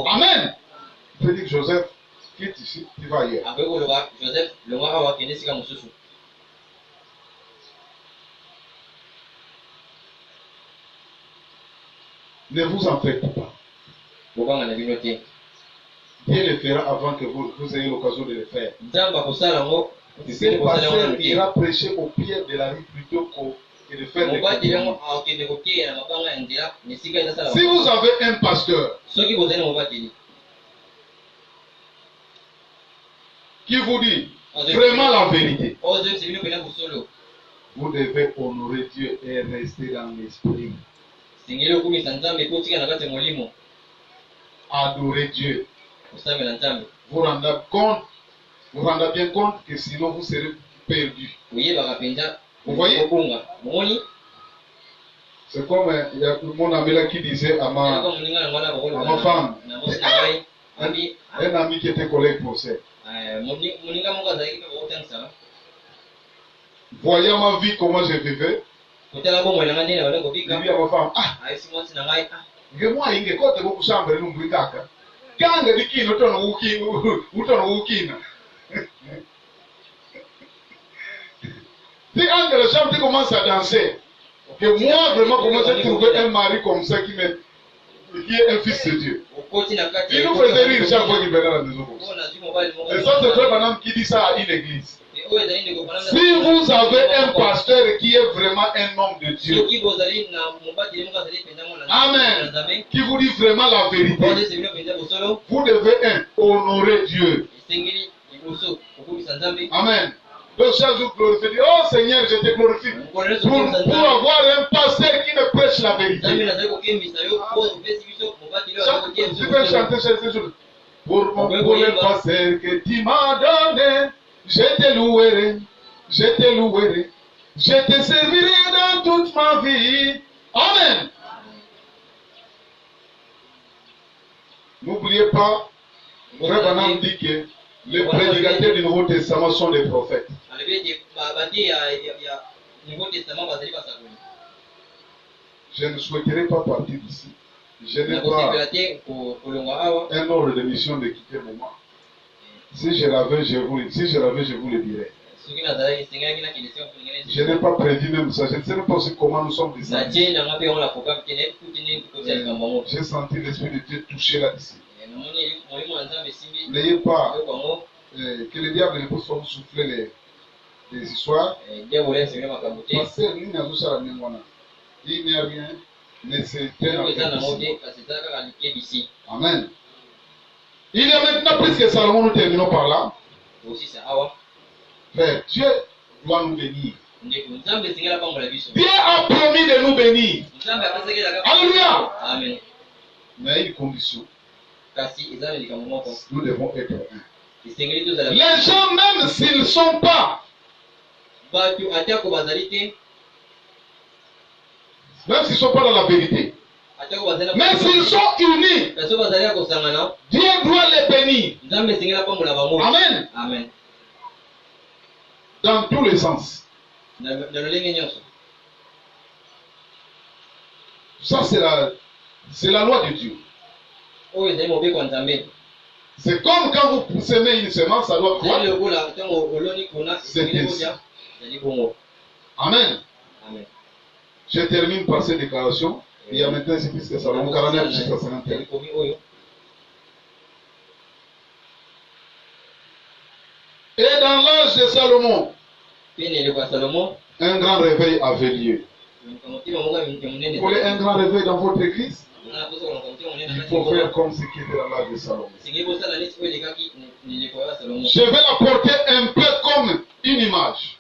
Amen. Je peux dire que Joseph, quitte ici, tu vas ailleurs. Ne vous en faites pas. Dieu le fera avant que vous ayez l'occasion de le faire. Ce pasteur ira prêcher au pied de la rue plutôt que de faire des compromis. Si vous avez un pasteur qui vous dit vraiment la vérité, vous devez honorer Dieu et rester dans l'esprit. Adorer Dieu. Vous rendez bien compte que sinon vous serez perdu. Vous voyez? C'est comme il y a mon ami là qui disait à ma femme, un ami qui était collègue procès. Voyant ma vie, comment je vivais, il dit à ma femme, moi, il y a beaucoup de chambres et nous brûlons. Quand il dit qu'il y a si un de la chambre commence à danser, que moi vraiment commence à trouver un mari comme ça qui est un fils de Dieu. Il nous faisait rire chaque fois qu'il venait à la maison. Et ça c'est très banal qui dit ça à une église. Si vous avez un pasteur qui est vraiment un homme de Dieu, amen, qui vous dit vraiment la vérité, vous devez honorer Dieu. Amen. Donc chaque jour glorifier, oh Seigneur, je te glorifie pour avoir un pasteur qui me prêche la vérité. Tu peux chanter chaque jour. Pour le pasteur que tu m'as donné, je te louerai, je te louerai, je te servirai dans toute ma vie. Amen. N'oubliez pas, Frère Branham dit que les prédicateurs du Nouveau Testament sont des prophètes. Je ne souhaiterais pas partir d'ici. Je n'ai pas un ordre de mission de quitter le moment. Si je l'avais, je vous le dirais. Je n'ai pas prédit même ça. Je ne sais même pas aussi comment nous sommes descendus. J'ai senti l'Esprit de Dieu toucher là-dessus. N'ayez pas que le diable ne puisse pas vous souffler les histoires. Parce que il n'y a rien. Ne se Amen. Il y a maintenant plus que Salomon, nous terminons par là. Frère, Dieu doit nous bénir. Dieu a promis de nous bénir. Alléluia. Amen. Mais il y a une condition. Nous devons être un. Les gens, même s'ils ne sont pas, même s'ils ne sont pas dans la vérité, mais s'ils sont unis, Dieu doit les bénir. Amen. Amen. Dans tous les sens. Ça, c'est la loi de Dieu. C'est comme quand vous semez une semence, ça doit croître. C'est ainsi. Amen. Amen. Je termine par cette déclaration. Il y a maintenant ici plus que Salomon 49 jusqu'à 51. Et dans l'âge de Salomon, un grand réveil avait lieu. Vous voulez un grand réveil dans votre église? Il faut faire comme ce qui était dans l'âge de Salomon. Je vais l'apporter un peu comme une image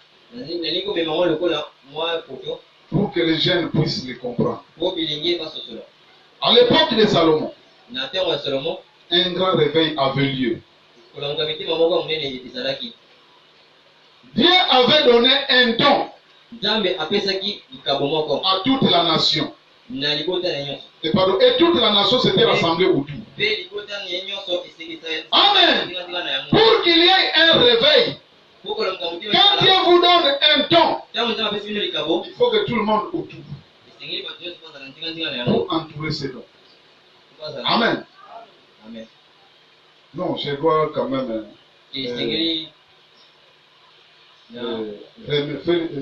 pour que les jeunes puissent les comprendre. À l'époque de Salomon, un grand réveil avait lieu. Dieu avait donné un don à toute la nation. Et toute la nation s'était rassemblée autour. Amen. Pour qu'il y ait un réveil, quand Dieu vous donne un don, il faut que tout le monde autour pour entourer ces dons. Amen. Amen. Non, je dois quand même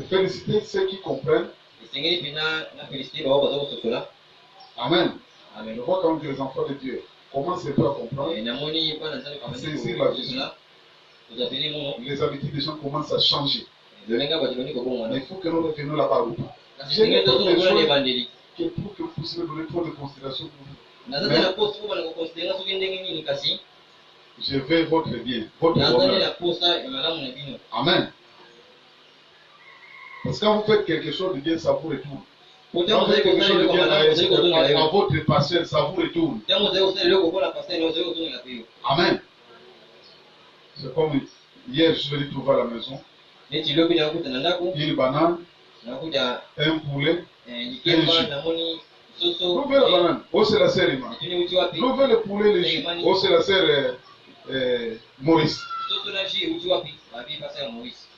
féliciter ceux qui comprennent. Amen. Je vois quand même que les enfants de Dieu commencent un peu à comprendre, à saisir la vision. Les habitudes des gens commencent à changer. Mais il faut que nous revenions là-bas ou pas. Je n'ai pas besoin que pour que vous puissiez me donner trop de considération pour vous. Je veux votre bien, votre bonheur. Amen. Parce que quand vous faites quelque chose de bien, ça vous retourne. Quand vous faites quelque chose de bien à votre pasteur, ça vous retourne. Amen. C'est comme hier, je suis venu trouver à la maison une banane, un poulet, un jus. L'ouvrez la banane, oh c'est la sœur Ima. L'ouvrez le poulet, le jus, oh c'est la sœur Maurice.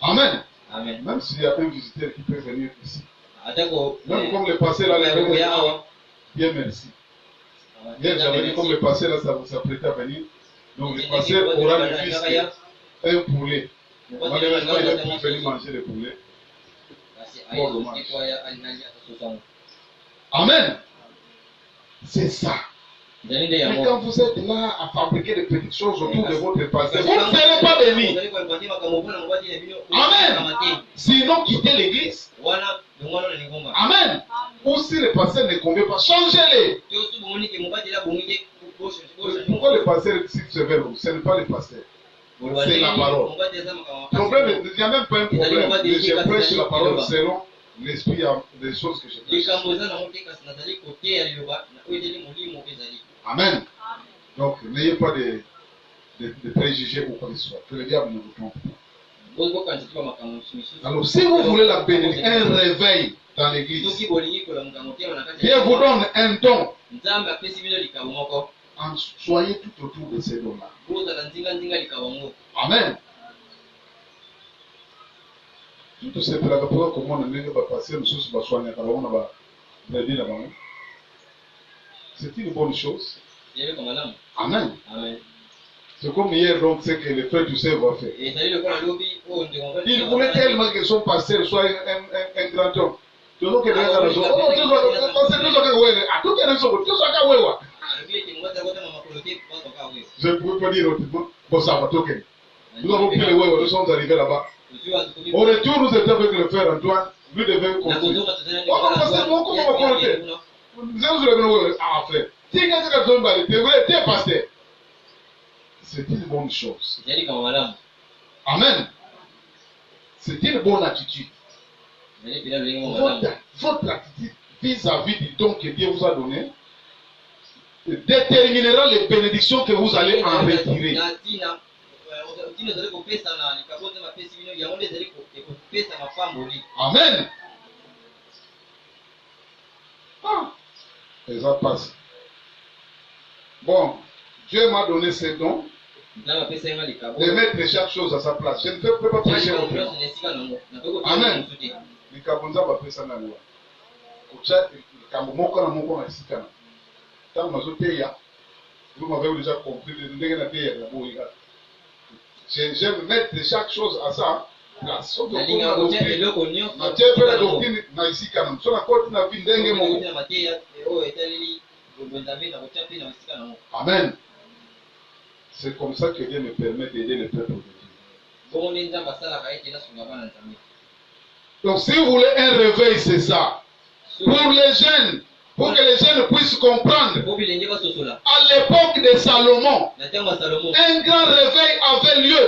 Amen. Amen. Même s'il y a un visiteur qui peut venir ici. Même comme le passé là, bien merci. Hier j'avais dit comme le passé là, ça s'apprêtait à venir. Donc le passé aura le fils un poulet. Malheureusement il a pu venir manger le poulet. Bon dommage. Amen. C'est ça. Mais quand vous êtes là à fabriquer des petites choses autour de votre passé, vous ne serez pas bénis. Amen. Sinon, quittez l'église. Amen. Ou si le pasteur ne convient pas, changez-les. Pourquoi le pasteur se verbe? Ce n'est pas le pasteur. C'est la parole. Problème, il n'y a même pas un problème. Je prêche la parole selon l'esprit des choses que je prêche. Amen. Donc, n'ayez pas de préjugés ou quoi que ce soit. Que le diable ne vous trompe pas. Alors, si vous voulez la bénédiction, un réveil dans l'église, Dieu vous donne un don. Soyez tout autour de ces dons-là. Amen. Tout ce que la comment on va passer, c'est une bonne chose. Amen. Amen. C'est comme hier, donc, c'est que le frère Toussaint va faire. Il voulait tellement que son pasteur soit un grand homme. Donc, il regarde la chose. Oh, tu je ne pouvais pas dire autrement. Bon, ça va toquer. Nous avons pris les ouïes, nous sommes arrivés là-bas. Au retour, nous étions avec le frère Antoine. Lui devait continuer. Oh, pasteur, comment on va connecter? Ah, frère. Si quelqu'un donne balle, tu es pasteur. C'est une bonne chose. Amen. C'est une bonne attitude. Votre attitude vis-à-vis du don que Dieu vous a donné déterminera les bénédictions que vous allez en retirer. Amen. Ah, et ça passe. Bon, Dieu m'a donné ces dons de mettre chaque chose à sa place. Je ne peux pas prêcher autrement. Amen. Vous m'avez déjà compris. J'aime mettre chaque chose à sa place. Amen. C'est comme ça que Dieu me permet d'aider le peuple de Dieu. Donc si vous voulez un réveil, c'est ça. Pour les jeunes, pour que les jeunes puissent comprendre. À l'époque de Salomon, un grand réveil avait lieu.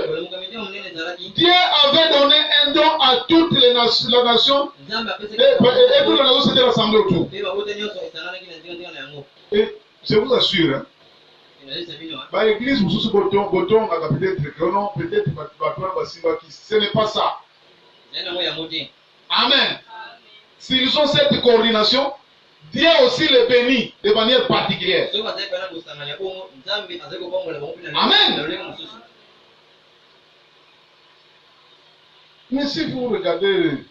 Dieu avait donné un don à toutes les nations, la nation, et toute la nation s'était rassemblée autour. Et je vous assure, hein, l'église, ce n'est pas ça. Amen. S'ils ont cette coordination, Dieu aussi les bénit de manière particulière. Amen. Mais si vous regardez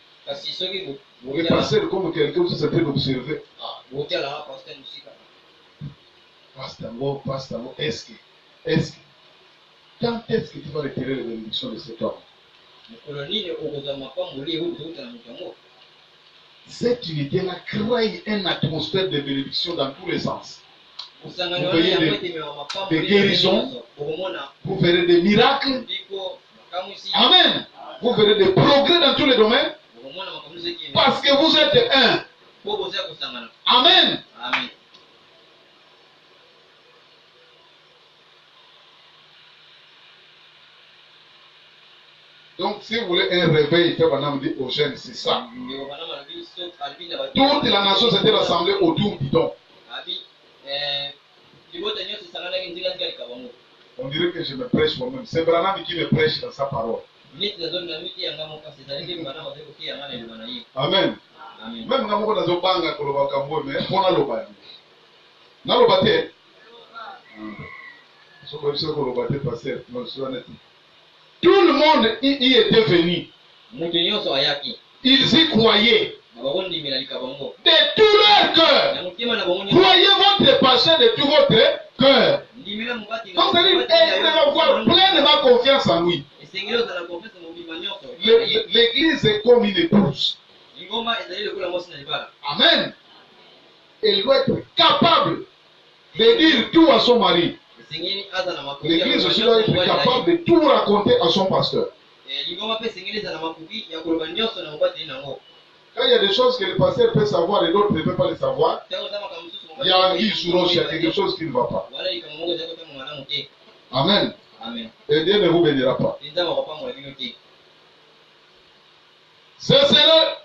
les pasteurs comme quelqu'un, vous êtes d'observer. Pasteur, est-ce que, quand est-ce que tu vas retirer les bénédictions de cet homme? Cette unité-là crée une atmosphère de bénédiction dans tous les sens. Vous verrez des guérisons, vous verrez des miracles. Amen. Vous verrez des progrès dans tous les domaines. Parce que vous êtes un. Amen. Donc, si vous voulez un réveil, aux jeunes, c'est ça. Toute la nation s'était rassemblée autour du don. On dirait que je me prêche moi-même. C'est Branham qui me prêche dans sa parole. Amen. Même quand on a des banques, on a l'obati. N'alobate. Tout le monde y était venu. Ils y croyaient. De tout leur cœur. Croyez votre pasteur de tout votre cœur. Donc, c'est-à-dire, avoir pleinement confiance en lui. L'église est comme une épouse. Amen. Elle doit être capable de dire tout à son mari. L'église aussi doit être capable de tout raconter à son pasteur. Quand il y a des choses que le pasteur peut savoir et d'autres ne peuvent pas les savoir, il y a un guide sous roche, il y a quelque chose qui ne va pas. Amen. Et Dieu ne vous bénira pas. Ce serait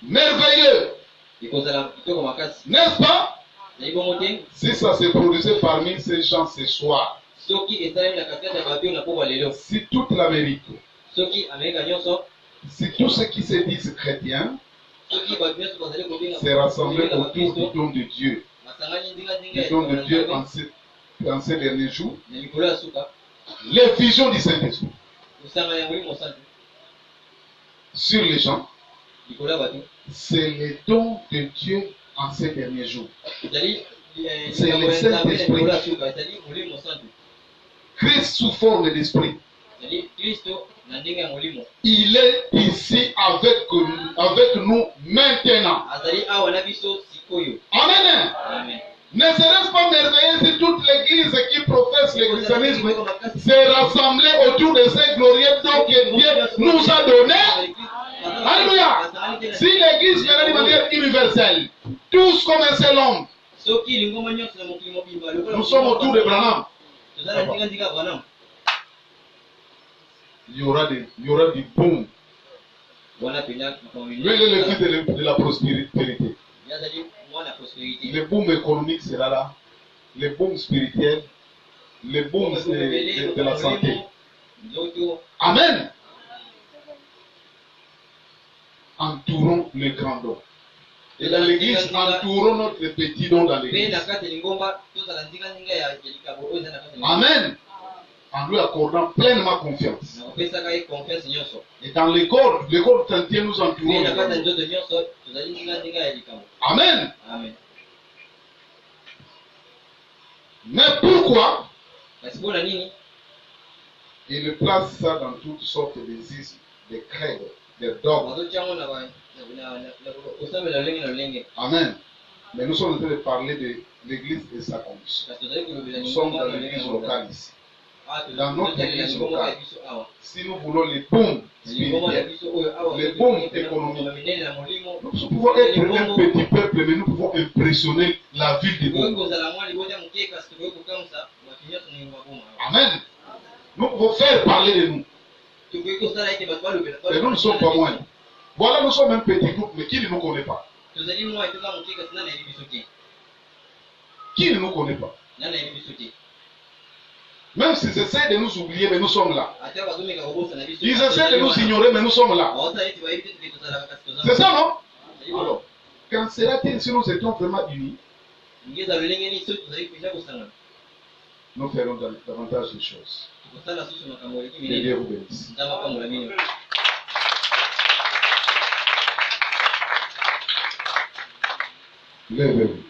merveilleux. N'est-ce pas? Si ça se produisait parmi ces gens ce soir, si toute l'Amérique, si tous ceux qui se disent chrétiens se rassemblaient autour du don de Dieu, du don de Dieu en ces derniers jours, l'effusion du Saint-Esprit sur les gens, c'est le don de Dieu en ces derniers jours. C'est le Saint-Esprit Christ sous forme d'esprit. Il est ici avec nous maintenant. Amen. Ne serait-ce pas merveilleux si toute l'église qui professe le christianisme s'est rassemblée autour de ces glorieux dons que Dieu nous a donnés? Alléluia. Si l'église venait de manière universelle, tous comme un seul homme, nous sommes autour de Branham. Il y aura du boom. Lui, il est le fils de la prospérité. Le boom économique sera là. Le boom spirituel. Le boom de la santé. Amen. Entourons le grand don. Et dans l'église, entourons notre petit don dans l'église. Amen. En lui accordant pleinement confiance. Et dans l'école chrétienne, nous entourons. Amen. Mais pourquoi il place ça dans toutes sortes d'ismes, de credos, de dogmes? Amen. Mais nous sommes en train de parler de l'église et sa condition. Nous sommes dans l'église locale ici. Dans notre église locale, si nous voulons les boom spirituels, les boom économiques, nous pouvons être un petit peuple, mais nous pouvons impressionner la ville de Bongo. Amen. Nous pouvons faire parler de nous. Et nous ne sommes pas moins. Voilà, nous sommes un petit groupe, mais qui ne nous connaît pas? Qui ne nous connaît pas? Même s'ils essaient de nous oublier, mais nous sommes là. Ils essaient de nous ignorer, mais nous sommes là. C'est ça, non? Alors, quand sera-t-il si nous étions vraiment unis? Nous ferons davantage de choses. Que Dieu vous bénisse. Levez-vous.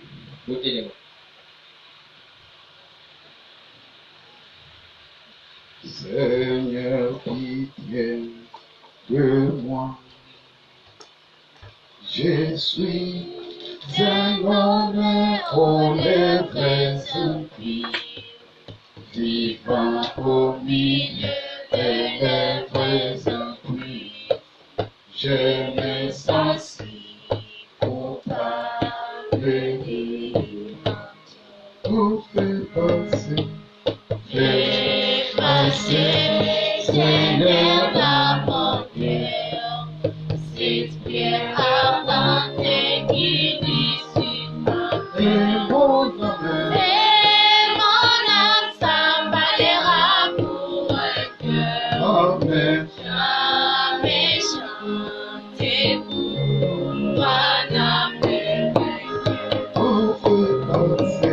Seigneur, pitié de moi. Je suis un homme aux lèvres impies, vivant au milieu des lèvres impies. Je me sens si coupable pour faire passer. Seigneur, dans mon cœur, cette pierre ardente qui dissipe et mon âme s'emballera pour un cœur. Amen. Jamais chanter pour un âme Pour faire passer.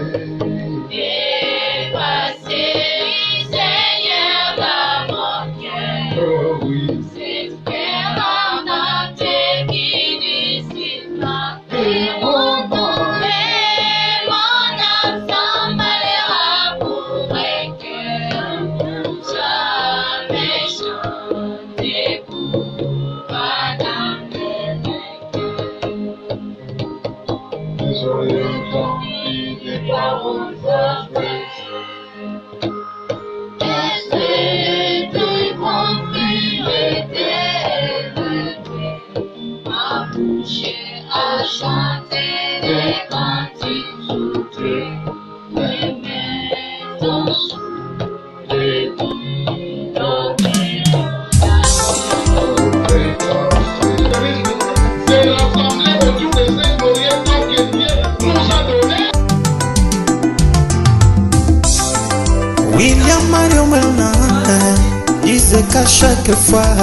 Qu'à chaque fois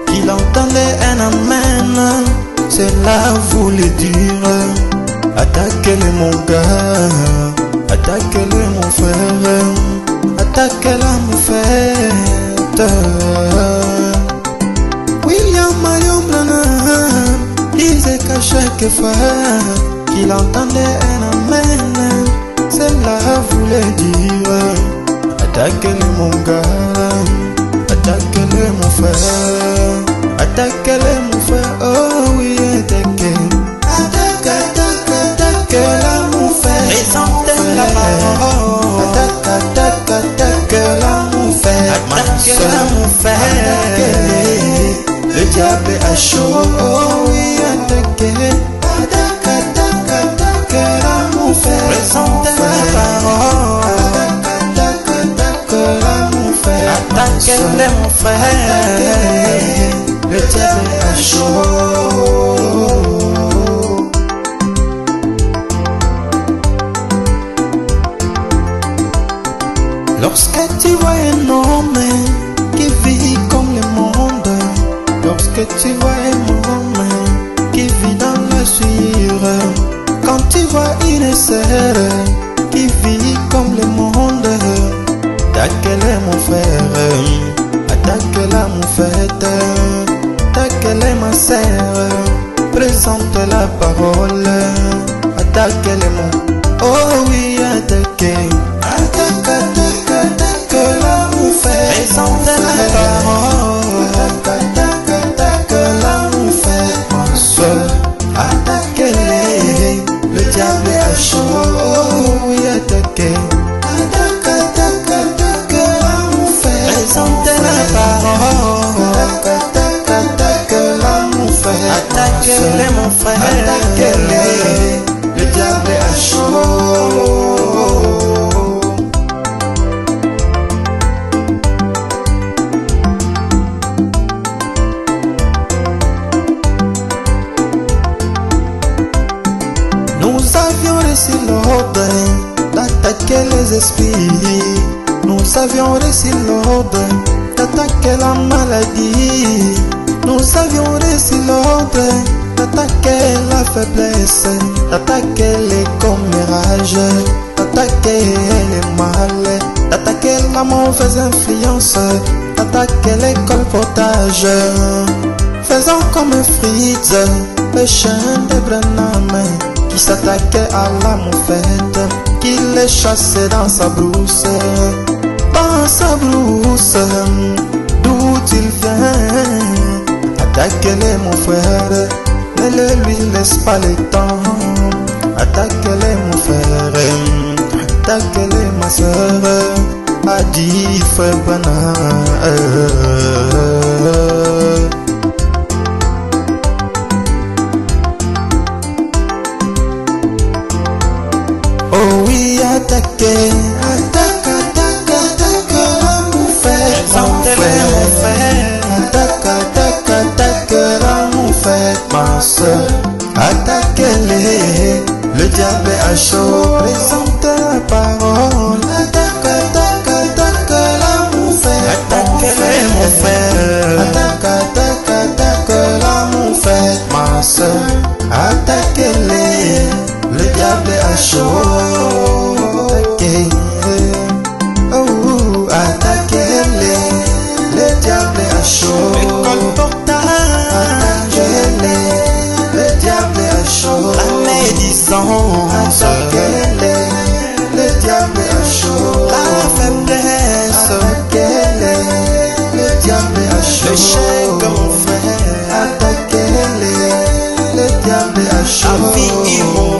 qu'il entendait un amen, cela voulait dire attaquez-le mon gars, attaquez-le mon frère, attaquez-la mon fête. William Marion Branham disait qu'à chaque fois qu'il entendait un amen, cela voulait dire attaquez-les mon gars, attaquez-les mon frère, attaquez-les mon frère, oh oui, attaquez. Attaque-la mon frère, présentez la parole. Attaque-la mon frère, attaque-la mon frère. Le diable est à chaud, oh oui, attaquez. Attaque-la mon frère, présentez la parole. Attaque-la mon frère, attaquez-le mon frère. Le diable est à chaud. Lorsque tu vois un homme qui vit comme le monde, lorsque tu vois un homme qui vit dans la sueur, quand tu vois une sœur qui vit comme le monde, attaque-la mon frère, attaque-la mon frère, attaque-la ma sœur, présente la parole, attaque-la mon, oh oui, attaque-la mon frère, présente la parole, attaque-la mon frère, mon soeur, attaque-les, le diable est à chaud, oh oui, attaque-la mon frère, présente la parole, attaque-la mon frère, attaque-les mon frère, attaque-les, le diable est à chaud. Nous avions reçu l'ordre d'attaquer les esprits. Nous avions reçu l'ordre d'attaquer la maladie. Nous avions reçu l'ordre d'attaquer la faiblesse, d'attaquer les commérages, d'attaquer les mal, d'attaquer la mauvaise influence, d'attaquer les colportages. Faisons comme Fritz, le chien de Branham, qui s'attaquait à la moufette, qui les chassait dans sa brousse, d'où il vient. Attaquez-les mon frère, ne le lui laisse pas le temps. Attaquez-les mon frère, attaquez-les ma soeur, a dit frère Branham. Attaquez, attaque-la mon frère, présentez-les mon frère, attaque-la mon frère, ma soeur, attaquez-les, le diable est à chaud, présentez la parole, attaque-la mon frère, attaquez-les mon frère, attaque-la mon frère, ma soeur, attaquez-les, le diable est à chaud. Attaquez-les, le diable est à chaud. Attaquez-les, le diable est à chaud. La médisance, attaquez-les, le diable est à chaud. La faiblesse, attaquez-les, le diable est à chaud. Le chèque mon frère, attaquez-les, le diable est à chaud.